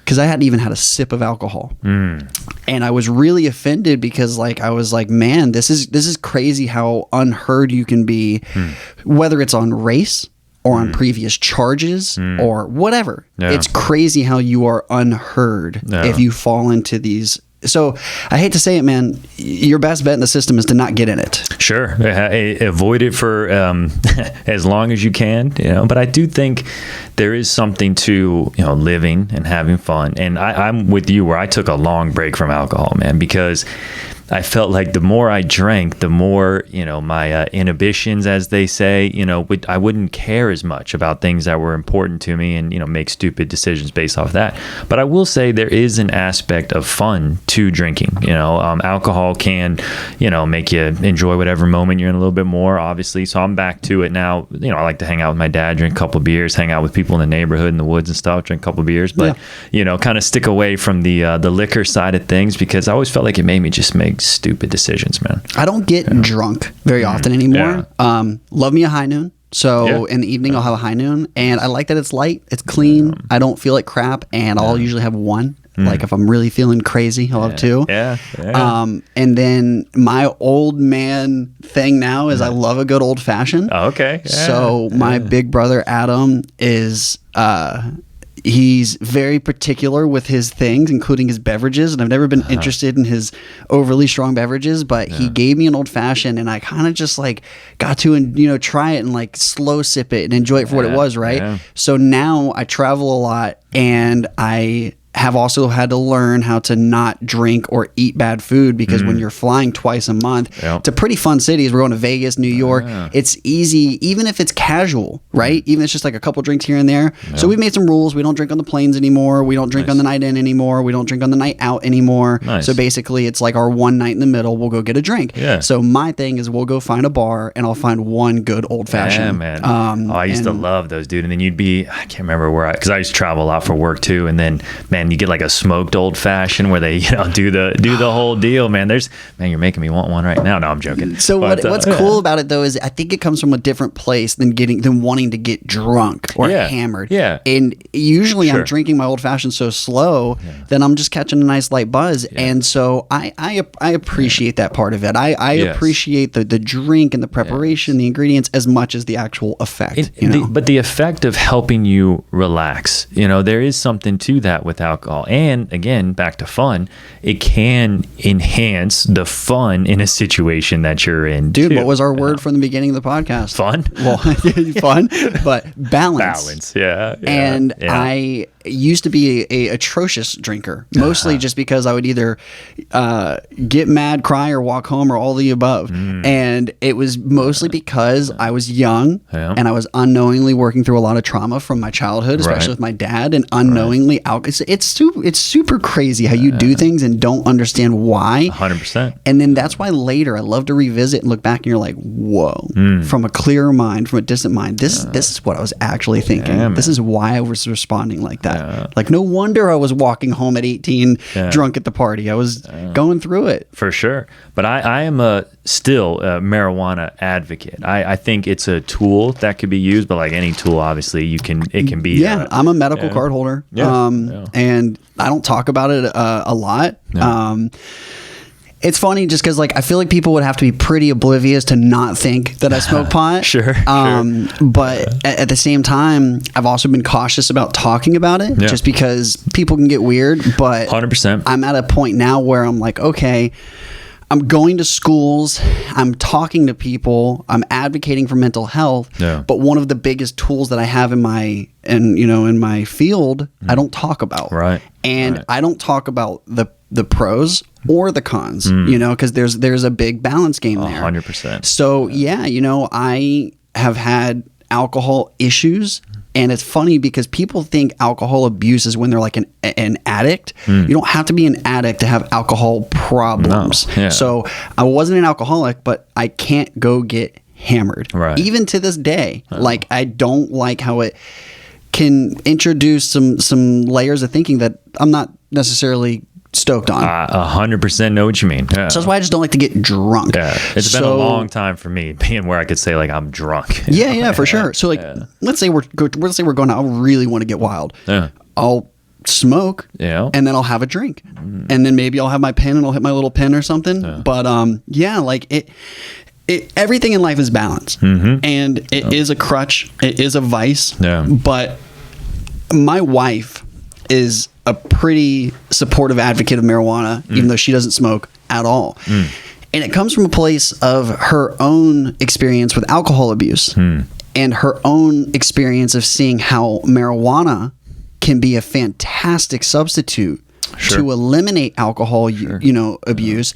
Because I hadn't even had a sip of alcohol, and I was really offended because, like, I was like, man, this is crazy how unheard you can be, whether it's on race or on previous charges or whatever. It's crazy how you are unheard if you fall into these So I hate to say it, man, your best bet in the system is to not get in it. Sure. Avoid it for as long as you can, but I do think there is something to, living and having fun. And I'm with you where I took a long break from alcohol, man, because I felt like the more I drank, the more, my inhibitions, as they say, I wouldn't care as much about things that were important to me and, make stupid decisions based off that. But I will say there is an aspect of fun to drinking. Alcohol can, make you enjoy whatever moment you're in a little bit more, obviously. So I'm back to it now. I like to hang out with my dad, drink a couple of beers, hang out with people in the neighborhood, in the woods and stuff, drink a couple of beers. But, kind of stick away from the liquor side of things, because I always felt like it made me just make stupid decisions, man. I don't get drunk very often anymore. Love me a high noon. So in the evening, I'll have a high noon, and I like that it's light, it's clean. I don't feel like crap, and I'll usually have one. Like if I'm really feeling crazy, I'll have two. And then my old man thing now is I love a good old fashioned. Oh, okay. So my big brother Adam is he's very particular with his things, including his beverages, and I've never been interested in his overly strong beverages, but he gave me an old fashioned, and I kind of just like got to try it and like slow sip it and enjoy it for what it was, right? So now I travel a lot, and I have also had to learn how to not drink or eat bad food, because when you're flying twice a month to pretty fun cities, we're going to Vegas, New York, it's easy, even if it's casual, right? Even if it's just like a couple drinks here and there. So we've made some rules. We don't drink on the planes anymore. We don't drink on the night in anymore. We don't drink on the night out anymore. So basically it's like our one night in the middle, we'll go get a drink. So my thing is we'll go find a bar, and I'll find one good old fashioned. Yeah, man. I used to love those, dude. And then you'd be, I can't remember where because I used to travel a lot for work too. And then, man, you get like a smoked old fashioned where they do the whole deal, man. You're making me want one right now. No, I'm joking. So what's cool about it though is I think it comes from a different place than wanting to get drunk or hammered. And usually I'm drinking my old fashioned so slow that I'm just catching a nice light buzz. And so I appreciate that part of it. I appreciate the drink and the preparation, the ingredients, as much as the actual effect. But the effect of helping you relax, there is something to that with alcohol. And again, back to fun, it can enhance the fun in a situation that you're in. Dude, what was our word from the beginning of the podcast? Fun? Well, fun, but balance. Balance, yeah. And I used to be a atrocious drinker, mostly just because I would either get mad, cry, or walk home, or all the above. And it was mostly because I was young and I was unknowingly working through a lot of trauma from my childhood, especially with my dad, and unknowingly it's super crazy how you do things and don't understand why. 100%. And then that's why later I love to revisit and look back, and you're like, whoa, from a clearer mind, from a distant mind, this is what I was actually thinking. This is why I was responding like that. Like, no wonder I was walking home at 18 drunk at the party. I was going through it. For sure. But I am still a marijuana advocate. I think it's a tool that could be used, but like any tool, obviously it can be. I'm a medical card holder. And I don't talk about it a lot. It's funny just because I feel like people would have to be pretty oblivious to not think that I smoke pot. Sure. But at the same time, I've also been cautious about talking about it just because people can get weird. But 100%. I'm at a point now where I'm like, okay, I'm going to schools, I'm talking to people, I'm advocating for mental health. But one of the biggest tools that I have in my field, I don't talk about. And I don't talk about the pros or the cons, because there's a big balance game there. 100%. So I have had alcohol issues. And it's funny because people think alcohol abuse is when they're like an addict. You don't have to be an addict to have alcohol problems. So I wasn't an alcoholic, but I can't go get hammered. Even to this day, I don't like how it can introduce some layers of thinking that I'm not necessarily stoked on. 100% know what you mean. So that's why I just don't like to get drunk. It's been a long time for me being where I could say I'm drunk. For sure. So let's say we're going out. I really want to get wild. I'll smoke and then I'll have a drink and then maybe I'll have my pen and I'll hit my little pen or something. But everything in life is balance, and it is a crutch. It is a vice. But my wife is a pretty supportive advocate of marijuana, even though she doesn't smoke at all. And it comes from a place of her own experience with alcohol abuse and her own experience of seeing how marijuana can be a fantastic substitute to eliminate alcohol, abuse.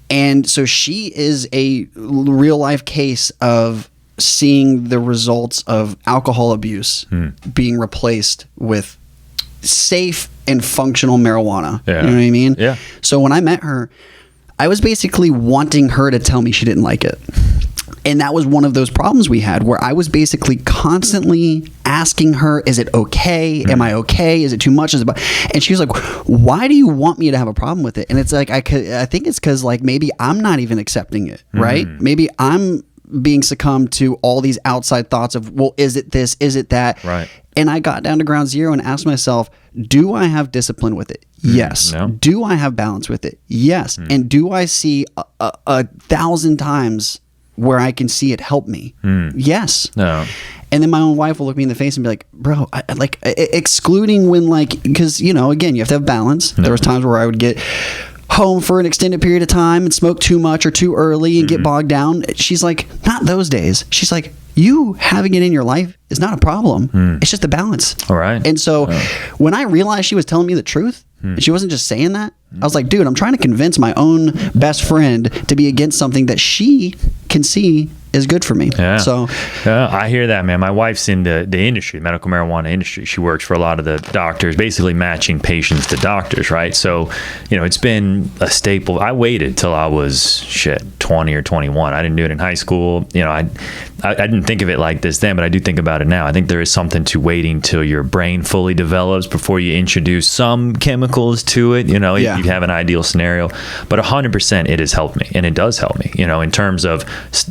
And so she is a real life case of seeing the results of alcohol abuse being replaced with safe and functional marijuana. You know what I mean? Yeah. So when I met her, I was basically wanting her to tell me she didn't like it. And that was one of those problems we had where I was basically constantly asking her, is it okay? Am I okay? Is it too much? And she was like, why do you want me to have a problem with it? And it's like, I think it's because like maybe I'm not even accepting it, right? Maybe I'm being succumbed to all these outside thoughts of, well, is it this? Is it that? Right. And I got down to ground zero and asked myself, do I have discipline with it? Yes. No. Do I have balance with it? Yes. And do I see a 1,000 times where I can see it help me? Yes. No. And then my own wife will look me in the face and be like, bro, excluding when because, again, you have to have balance. There was times where I would get home for an extended period of time and smoke too much or too early and get bogged down. She's like, not those days. She's like, you having it in your life is not a problem. It's just a balance. All right. And so when I realized she was telling me the truth, and she wasn't just saying that, I was like, dude, I'm trying to convince my own best friend to be against something that she can see is good for me. Yeah. So I hear that, man. My wife's in the industry, medical marijuana industry. She works for a lot of the doctors, basically matching patients to doctors, right? So, it's been a staple. I waited till I was 20 or 21. I didn't do it in high school. I didn't think of it like this then, but I do think about it now. I think there is something to waiting till your brain fully develops before you introduce some chemicals to it. You have an ideal scenario, but 100% it has helped me, and it does help me, in terms of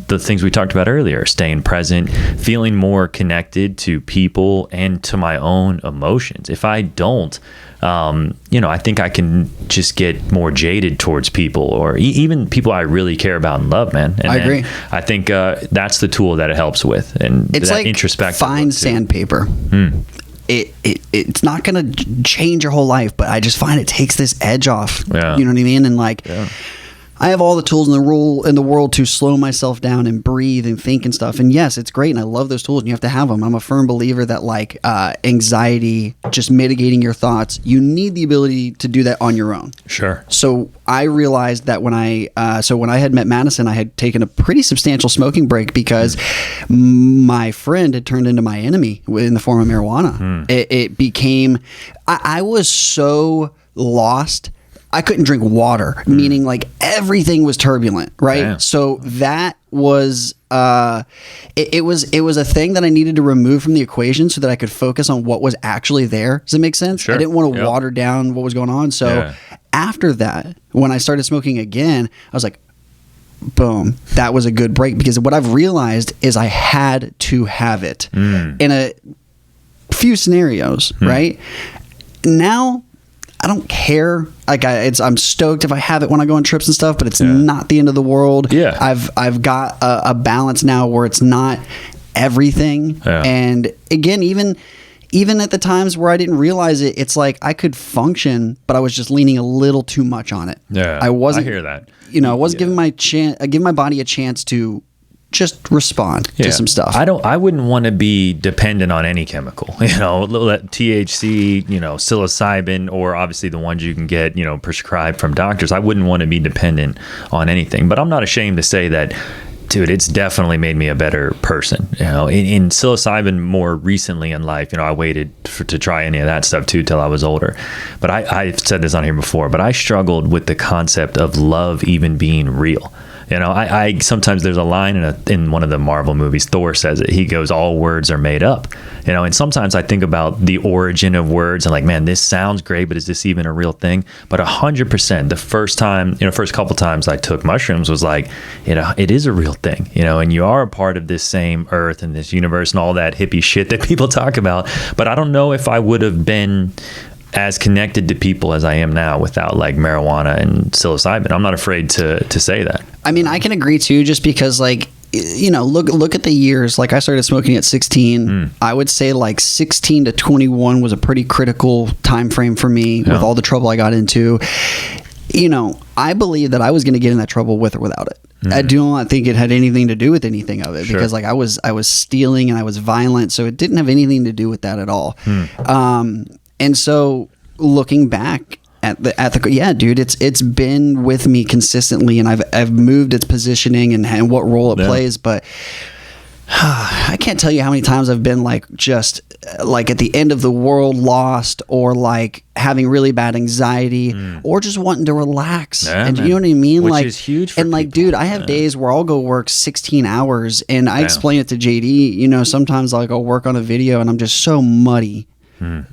the things we talked about earlier, staying present, feeling more connected to people and to my own emotions. If I don't, I think I can just get more jaded towards people or even people I really care about and love, man. And I agree. I think that's the tool that it helps with. And it's that like introspective fine sandpaper. It's not going to change your whole life, but I just find it takes this edge off. Yeah. You know what I mean? And I have all the tools in the world to slow myself down and breathe and think and stuff. And yes, it's great. And I love those tools and you have to have them. I'm a firm believer that anxiety, just mitigating your thoughts, you need the ability to do that on your own. Sure. So I realized that when I had met Madison, I had taken a pretty substantial smoking break because my friend had turned into my enemy in the form of marijuana. It became, I was so lost. I couldn't drink water, meaning like everything was turbulent, right? Damn. So that was it was a thing that I needed to remove from the equation so that I could focus on what was actually there. Does it make sense? Sure. I didn't want to water down what was going on. So after that, when I started smoking again, I was like, boom, that was a good break, because what I've realized is I had to have it in a few scenarios, right? Now I don't care. I'm stoked if I have it when I go on trips and stuff, but it's not the end of the world. Yeah. I've got a balance now where it's not everything. Yeah. And again, even at the times where I didn't realize it, it's like I could function, but I was just leaning a little too much on it. Yeah. I hear that. I wasn't giving my body a chance to just respond to some stuff. I wouldn't want to be dependent on any chemical, THC, psilocybin, or obviously the ones you can get, prescribed from doctors. I wouldn't want to be dependent on anything, but I'm not ashamed to say that, dude, it's definitely made me a better person. In psilocybin more recently in life, I waited to try any of that stuff too till I was older. But I've said this on here before, but I struggled with the concept of love even being real. I sometimes there's a line in one of the Marvel movies, Thor says it. He goes, all words are made up. And sometimes I think about the origin of words and like, man, this sounds great, but is this even a real thing? But 100%, the first couple times I took mushrooms was like, it is a real thing, and you are a part of this same earth and this universe and all that hippie shit that people talk about. But I don't know if I would have been as connected to people as I am now without like marijuana and psilocybin. I'm not afraid to say that. I mean, I can agree too, just because like look at the years. Like, I started smoking at 16. I would say like 16 to 21 was a pretty critical time frame for me with all the trouble I got into. I believe that I was going to get in that trouble with or without it. I do not think it had anything to do with anything of it, because like I was stealing and I was violent, so it didn't have anything to do with that at all. And so looking back at the yeah, dude, it's been with me consistently, and I've moved its positioning and what role it plays, but I can't tell you how many times I've been like just like at the end of the world, lost, or like having really bad anxiety, or just wanting to relax. And you know what I mean? Which like, is huge for and like, people. dude, I have days where I'll go work 16 hours, and I explain it to JD. Sometimes like I'll work on a video and I'm just so muddy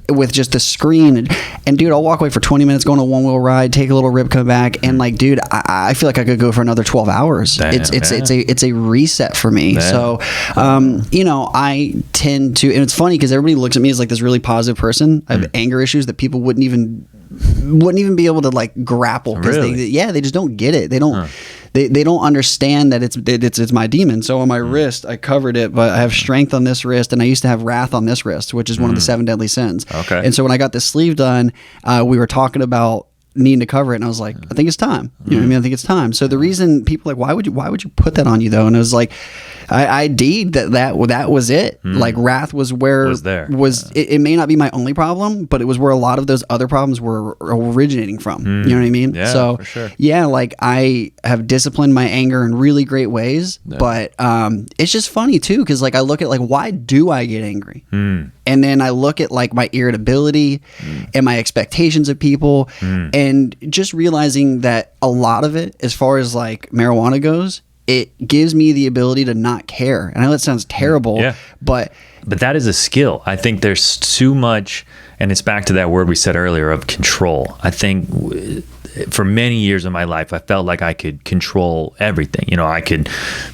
with just the screen, and dude, I'll walk away for 20 minutes, go on a one-wheel ride, take a little rip, come back, and like, dude, I feel like I could go for another 12 hours. Damn, it's a reset for me. Damn. So I tend to, and it's funny because everybody looks at me as like this really positive person. I have anger issues that people wouldn't even be able to like grapple, because they just don't get it. They don't they don't understand that it's my demon. So on my wrist, I covered it, but I have strength on this wrist, and I used to have wrath on this wrist, which is one of the 7 deadly sins. Okay. And so when I got this sleeve done, we were talking about needing to cover it, and I was like, I think it's time. You know what I mean? I think it's time. So the reason people are like, why would you put that on you though? And it was like, I deed that was it. Like, wrath was where it may not be my only problem, but it was where a lot of those other problems were originating from. You know what I mean? Yeah, so for sure. Yeah, like I have disciplined my anger in really great ways, but it's just funny too, because like I look at like, why do I get angry? And then I look at like my irritability and my expectations of people, and just realizing that a lot of it, as far as like marijuana goes, it gives me the ability to not care. And I know that sounds terrible, but that is a skill. I think there's too much, and it's back to that word we said earlier of control. I think for many years of my life, I felt like I could control everything. I could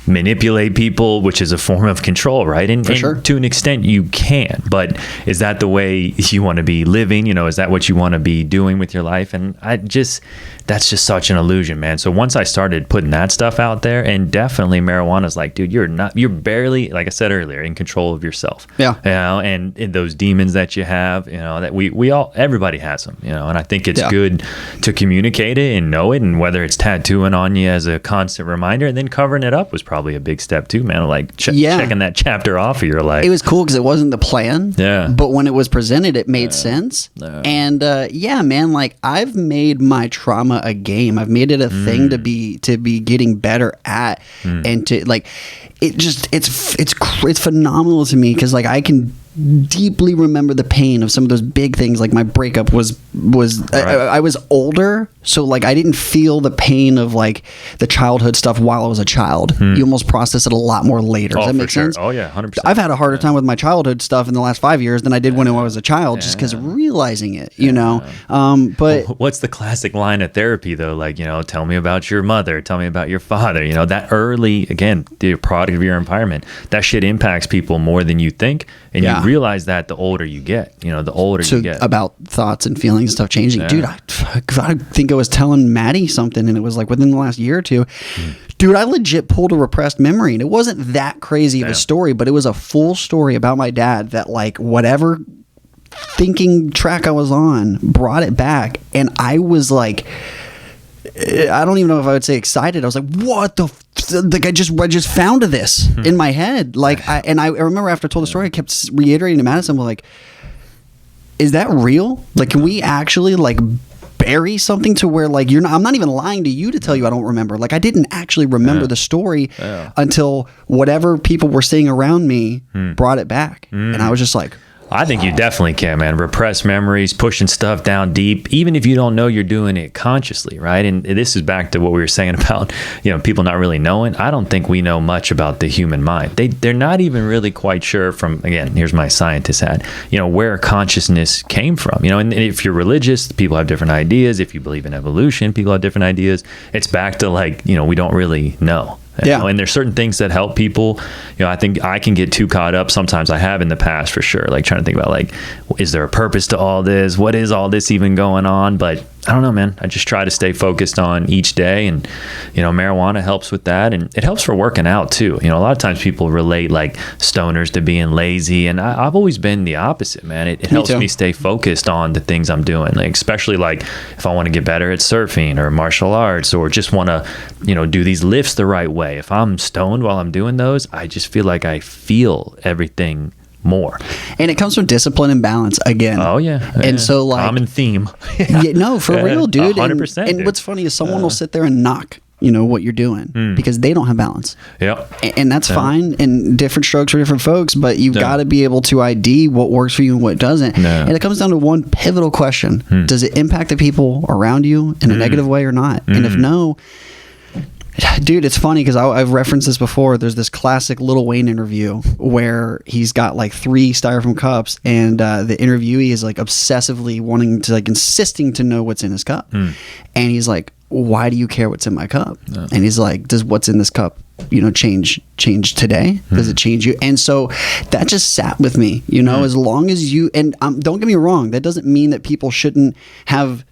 manipulate people, which is a form of control, right? And to an extent you can, but is that the way you want to be living? Is that what you want to be doing with your life? And that's just such an illusion, man. So once I started putting that stuff out there, and definitely marijuana's like, dude, you're barely, like I said earlier, in control of yourself. Yeah. And those demons that you have, that everybody has them, and I think it's good to communicate it and know it, and whether it's tattooing on you as a constant reminder, and then covering it up was probably a big step too, man. Like checking that chapter off of your life. It was cool because it wasn't the plan, but when it was presented, it made sense. And man, like I've made my trauma a game. I've made it a thing to be getting better at, and to like it's phenomenal to me, because like I can deeply remember the pain of some of those big things. Like my breakup was I was older, so like I didn't feel the pain of like the childhood stuff while I was a child. You almost process it a lot more later. Does that make sense? Oh yeah, 100%. I've had a harder time with my childhood stuff in the last 5 years than I did when I was a child, just because realizing it, but what's the classic line of therapy though? Like, tell me about your mother, tell me about your father. That early, again, the product of your environment, that shit impacts people more than you think, and you realize that the older you get, the older you get. About thoughts and feelings and stuff changing. Dude, I think I was telling Maddie something, and it was like within the last year or two. Dude, I legit pulled a repressed memory, and it wasn't that crazy of a story, but it was a full story about my dad that like whatever thinking track I was on brought it back, and I was like, I don't even know if I would say excited. I was like, what the like I just found this in my head. Like I remember after I told the story, I kept reiterating to Madison, like, is that real? Like, can we actually like bury something to where like I'm not even lying to you to tell you I don't remember. Like I didn't actually remember the story until whatever people were saying around me brought it back. And I was just like, I think you definitely can, man. Repress memories, pushing stuff down deep, even if you don't know you're doing it consciously, right? And this is back to what we were saying about, people not really knowing. I don't think we know much about the human mind. They're not even really quite sure from, again, here's my scientist hat, where consciousness came from. And if you're religious, people have different ideas. If you believe in evolution, people have different ideas. It's back to like, we don't really know. And there's certain things that help people. I think I can get too caught up. Sometimes I have in the past, for sure. Like trying to think about like, is there a purpose to all this? What is all this even going on? But I don't know, man. I just try to stay focused on each day, and marijuana helps with that, and it helps for working out too. A lot of times people relate like stoners to being lazy, and I've always been the opposite, man. It helps me stay focused on the things I'm doing, like especially like if I want to get better at surfing or martial arts, or just want to do these lifts the right way. If I'm stoned while I'm doing those, I just feel like I feel everything more, and it comes from discipline and balance again. Oh yeah. And so like common theme. No, for real, dude. 100%. And what's funny is someone will sit there and knock what you're doing because they don't have balance. Yep. And that's fine, and different strokes for different folks, but you've got to be able to ID what works for you and what doesn't. And it comes down to one pivotal question: does it impact the people around you in a negative way or not? And if no, dude, it's funny because I've referenced this before. There's this classic Lil Wayne interview where he's got like 3 styrofoam cups, and the interviewee is like obsessively wanting to, like, insisting to know what's in his cup. And he's like, why do you care what's in my cup? And he's like, does what's in this cup change today? Does it change you? And so that just sat with me, as long as you, and don't get me wrong, that doesn't mean that people shouldn't have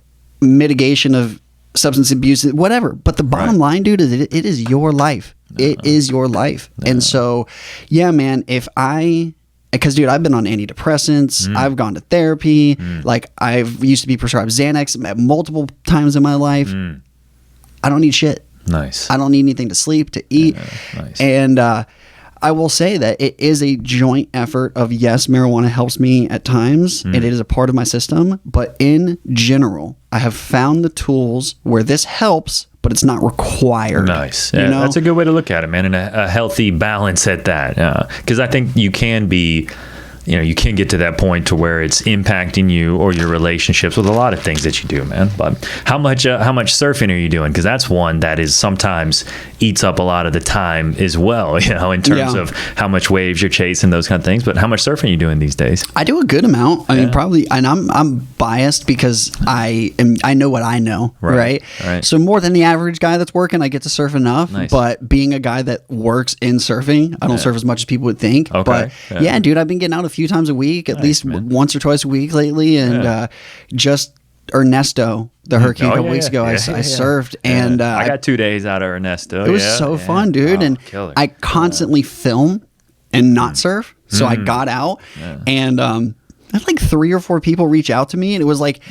mitigation of substance abuse, whatever, but the bottom line, dude, is it is your life. It is your life. And so man, because dude, I've been on antidepressants, I've gone to therapy, like I've used to be prescribed Xanax multiple times in my life. I don't need shit. Nice. I don't need anything to sleep, to eat. Nice. And I will say that it is a joint effort of, yes, marijuana helps me at times, and it is a part of my system, but in general, I have found the tools where this helps, but it's not required. Nice. Yeah, that's a good way to look at it, man, and a healthy balance at that. Because I think you can be... you can get to that point to where it's impacting you or your relationships with a lot of things that you do, man. But how much surfing are you doing? Because that's one that is sometimes eats up a lot of the time as well, in terms of how much waves you're chasing, those kind of things. But how much surfing are you doing these days? I do a good amount. I mean, probably, and I'm biased because I know what I know, right? So more than the average guy that's working, I get to surf enough. Nice. But being a guy that works in surfing, I don't surf as much as people would think. Okay. But yeah, dude, I've been getting out a few times a week, at least once or twice a week lately, and just Ernesto, the hurricane a couple weeks ago, I surfed, and I got 2 days out of Ernesto. It was so fun, dude. And I constantly film and not surf, so I got out, and I had like 3 or 4 people reach out to me, and it was like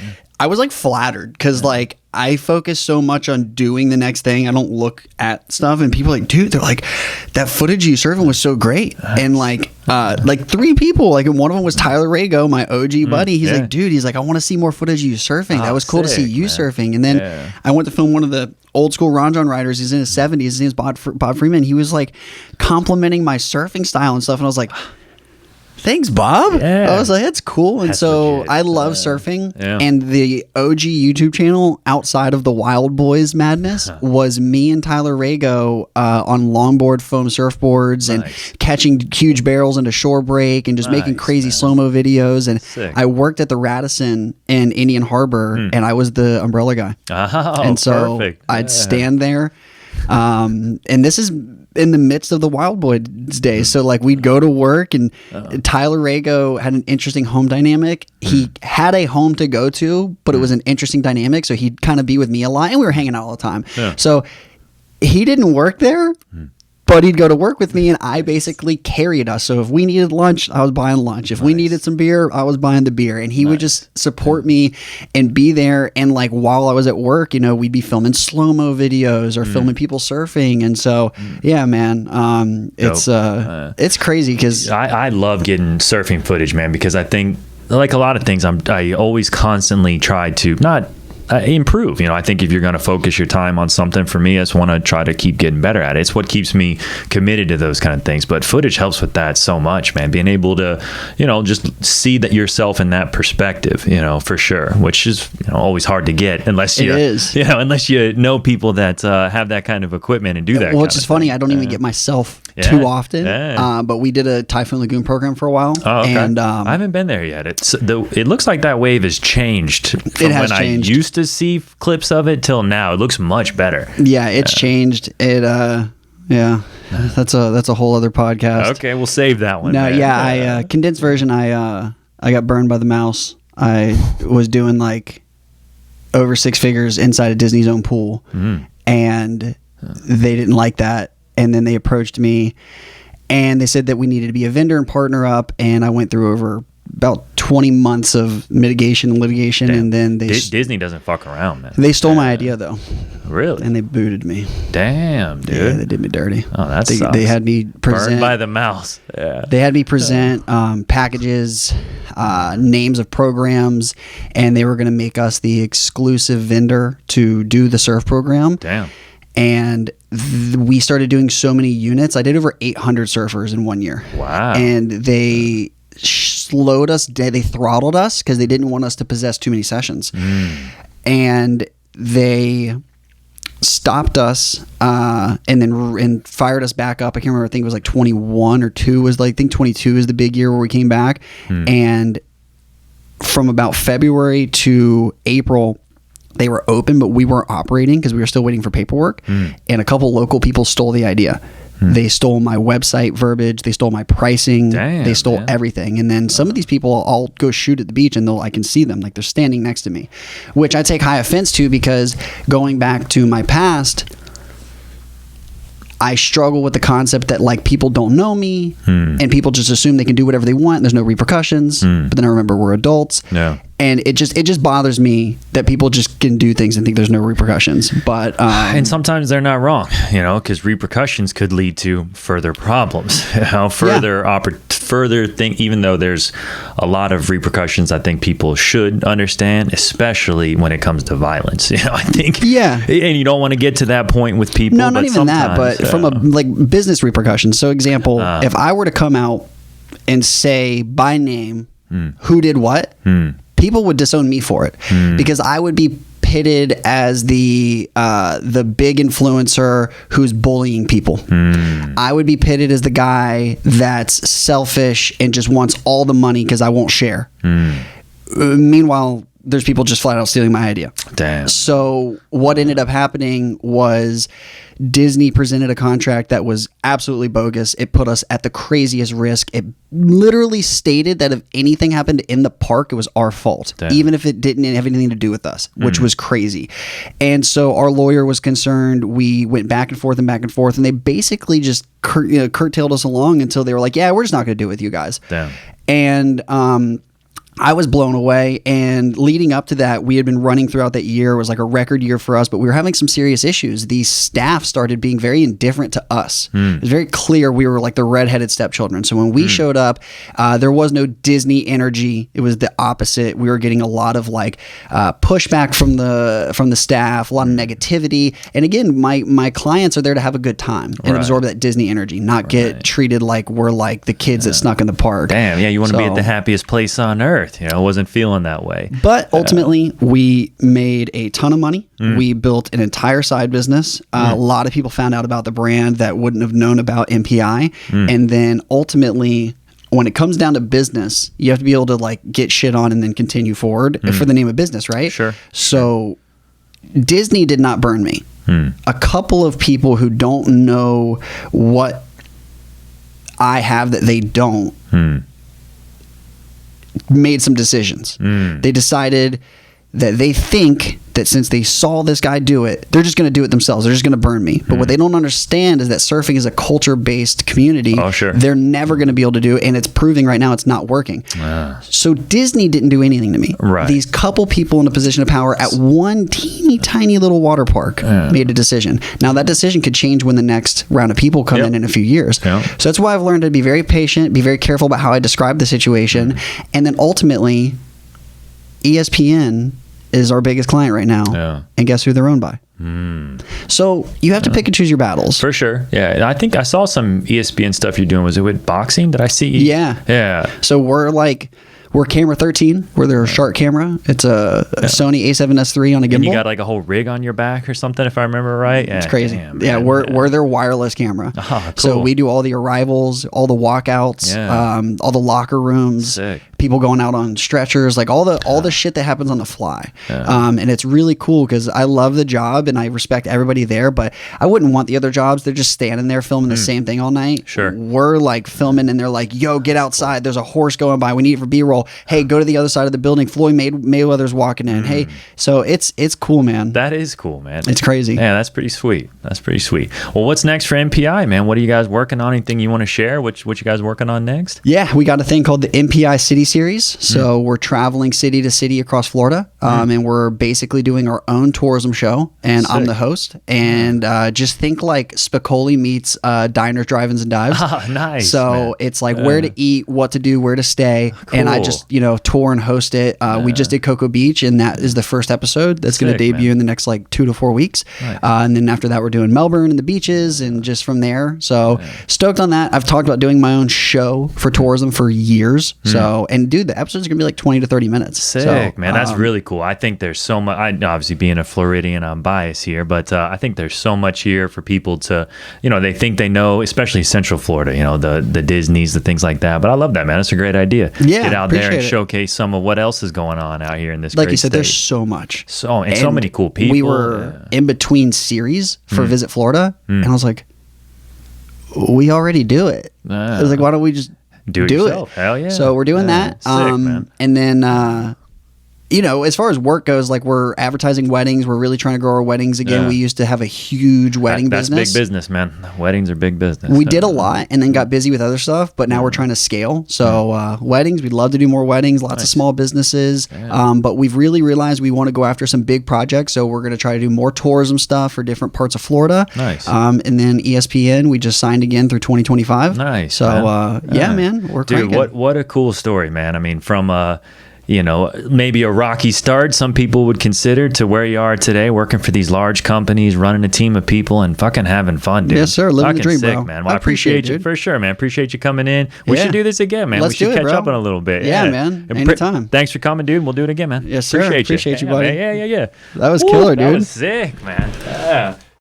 I was like flattered because like I focus so much on doing the next thing. I don't look at stuff, and people are like, dude, they're like, that footage you surfing was so great. And like 3 people, like, and one of them was Tyler Rago, my OG buddy. He's like, dude, he's like, I want to see more footage of you surfing. That was cool to see you surfing. And then I went to film one of the old school Ron John riders. He's in his 70s. His name's Bob Freeman. He was like complimenting my surfing style and stuff. And I was like, thanks, Bob. I was like, that's cool. And that's so legit. I love surfing. And the OG YouTube channel outside of the Wild Boys madness was me and Tyler Rago on longboard foam surfboards and catching huge barrels into shore break and just making crazy slow-mo videos. And I worked at the Radisson in Indian Harbor, and I was the umbrella guy. And so I'd stand there. And this is in the midst of the Wild Boys days. So like we'd go to work, and Tyler Rago had an interesting home dynamic. He had a home to go to, but it was an interesting dynamic. So he'd kind of be with me a lot, and we were hanging out all the time. So he didn't work there, but he'd go to work with me, and I basically carried us. So if we needed lunch, I was buying lunch. If we needed some beer, I was buying the beer. And he would just support me and be there. And like while I was at work, we'd be filming slow-mo videos or filming people surfing. And so, yeah, man, it's crazy because I love getting surfing footage, man, because I think like a lot of things, I always constantly try to not improve. I think if you're going to focus your time on something, for me, I just want to try to keep getting better at it. It's what keeps me committed to those kind of things. But footage helps with that so much, man. Being able to, just see that yourself in that perspective, for sure, which is always hard to get unless you, unless you know people that have that kind of equipment and do that. Well, which is funny. I don't even get myself too often. But we did a Typhoon Lagoon program for a while. Oh, okay. And I haven't been there yet. It looks like that wave has changed from when I used to see clips of it till now. It looks much better. Yeah, it's changed. That's a whole other podcast. Okay, we'll save that one. No, I condensed version. I got burned by the mouse. I was doing like over 6 figures inside of Disney's own pool. And they didn't like that. And then they approached me and they said that we needed to be a vendor and partner up. And I went through over about 20 months of mitigation and litigation. Damn. And then Disney doesn't fuck around, man. They stole my idea, though. Really? And they booted me. Damn, dude. Yeah, they did me dirty. Oh, that they, sucks. they had me present. Burned by the mouse. Yeah. They had me present packages, names of programs, and they were going to make us the exclusive vendor to do the surf program. Damn. And we started doing so many units. I did over 800 surfers in 1 year. Wow. And they slowed us. They throttled us because they didn't want us to possess too many sessions. And they stopped us and fired us back up. I can't remember. I think it was like 21 or 2 was like, I think 22 is the big year where we came back. And from about February to April, they were open, but we weren't operating because we were still waiting for paperwork. And a couple local people stole the idea. They stole my website verbiage. They stole my pricing. Damn, they stole man. everything. And then some of these people, I'll go shoot at the beach and I can see them. Like they're standing next to me, which I take high offense to because going back to my past, I struggle with the concept that like people don't know me and people just assume they can do whatever they want. There's no repercussions. But then I remember we're adults. Yeah. And it just bothers me that people just can do things and think there's no repercussions. But and sometimes they're not wrong, because repercussions could lead to further problems. Further thing. Even though there's a lot of repercussions, I think people should understand, especially when it comes to violence. I think. Yeah. And you don't want to get to that point with people. No, not even that. But from a business repercussions. So, example, if I were to come out and say by name who did what. People would disown me for it because I would be pitted as the big influencer who's bullying people. I would be pitted as the guy that's selfish and just wants all the money because I won't share. Meanwhile, there's people just flat out stealing my idea. Damn. So what ended up happening was Disney presented a contract that was absolutely bogus. It put us at the craziest risk. It literally stated that if anything happened in the park, it was our fault, even if it didn't have anything to do with us, which was crazy. And so our lawyer was concerned. We went back and forth, and they basically just curtailed us along until they were like, yeah, we're just not going to do it with you guys. Damn. And I was blown away, and leading up to that, we had been running throughout that year. It was like a record year for us, but we were having some serious issues. The staff started being very indifferent to us. It was very clear we were like the redheaded stepchildren. So when we showed up, there was no Disney energy. It was the opposite. We were getting a lot of pushback from the staff, a lot of negativity. And again, my clients are there to have a good time and absorb that Disney energy, not get treated like we're like the kids that snuck in the park. Damn, yeah, you want to be at the happiest place on earth. Wasn't feeling that way. But ultimately, we made a ton of money. We built an entire side business. A lot of people found out about the brand that wouldn't have known about NPI. And then ultimately, when it comes down to business, you have to be able to get shit on and then continue forward for the name of business, right? Sure. So Disney did not burn me. A couple of people who don't know what I have that they don't made some decisions. They decided that they think that since they saw this guy do it, they're just going to do it themselves. They're just going to burn me. But what they don't understand is that surfing is a culture-based community. Oh, sure. They're never going to be able to do it, and it's proving right now it's not working. So Disney didn't do anything to me. Right. These couple people in a position of power at one teeny tiny little water park made a decision. Now that decision could change when the next round of people come in a few years. So that's why I've learned to be very patient, be very careful about how I describe the situation, and then ultimately ESPN is our biggest client right now. And guess who they're owned by? So you have to pick and choose your battles. For sure. Yeah. And I think I saw some ESPN stuff you're doing. Was it with boxing? Did I see? Yeah. So we're camera 13. We're their shark camera. It's a Sony A7S III on a gimbal. And you got a whole rig on your back or something, if I remember right. It's crazy. Damn, we're their wireless camera. Oh, cool. So we do all the arrivals, all the walkouts, all the locker rooms. Sick. People going out on stretchers, all the shit that happens on the fly. And it's really cool because I love the job and I respect everybody there, but I wouldn't want the other jobs. They're just standing there filming the same thing all night. Sure. We're filming and they're like, yo, get outside. There's a horse going by. We need it for B-roll. girl, hey, go to the other side of the building. Floyd Mayweather's walking in. Hey, so it's cool, man. That is cool, man. It's crazy. Yeah, that's pretty sweet. Well, what's next for NPI, man? What are you guys working on? Anything you want to share? What you guys working on next? Yeah, we got a thing called the NPI City Series. So we're traveling city to city across Florida, and we're basically doing our own tourism show, and I'm the host. And just think like Spicoli meets diners, drive-ins, and dives. Oh, nice. So man. it's like where to eat, what to do, where to stay, and I just tour and host it. We just did Cocoa Beach, and that is the first episode that's going to debut in the next like 2 to 4 weeks. Nice. And then after that, we're doing Melbourne and the beaches, and just from there. So stoked on that. I've talked about doing my own show for tourism for years. So, and dude, the episodes are going to be like 20 to 30 minutes. Sick, man. That's really cool. I think there's so much. Obviously, being a Floridian, I'm biased here, but I think there's so much here for people to, they think they know, especially Central Florida, the Disneys, the things like that. But I love that, man. It's a great idea. Yeah, get out there and showose some of what else is going on out here in this. Like great you said, state. there's so much. So many cool people. We were in between series for Visit Florida, and I was like, we already do it. I was like, why don't we just do it? Hell yeah. So we're doing that. Sick, man. And then as far as work goes, like we're advertising weddings. We're really trying to grow our weddings again. We used to have a huge wedding business. That's big business, man. Weddings are big business. We did a lot and then got busy with other stuff, but now we're trying to scale. So weddings, we'd love to do more weddings, lots of small businesses. But we've really realized we want to go after some big projects. So we're going to try to do more tourism stuff for different parts of Florida. Nice. And then ESPN, we just signed again through 2025. Nice. So man, we're cranking. Dude, what a cool story, man. I mean, from maybe a rocky start, some people would consider, to where you are today, working for these large companies, running a team of people, and fucking having fun, dude. Yes, sir. Living the dream, sick, bro. man. Well, I appreciate you for sure, man. Appreciate you coming in. We should do this again, man. Let's we should catch up on a little bit. Yeah, man. Anytime. Thanks for coming, dude. We'll do it again, man. Yes, sir. Appreciate you, buddy. Yeah. That was killer, dude. That was sick, man. Yeah.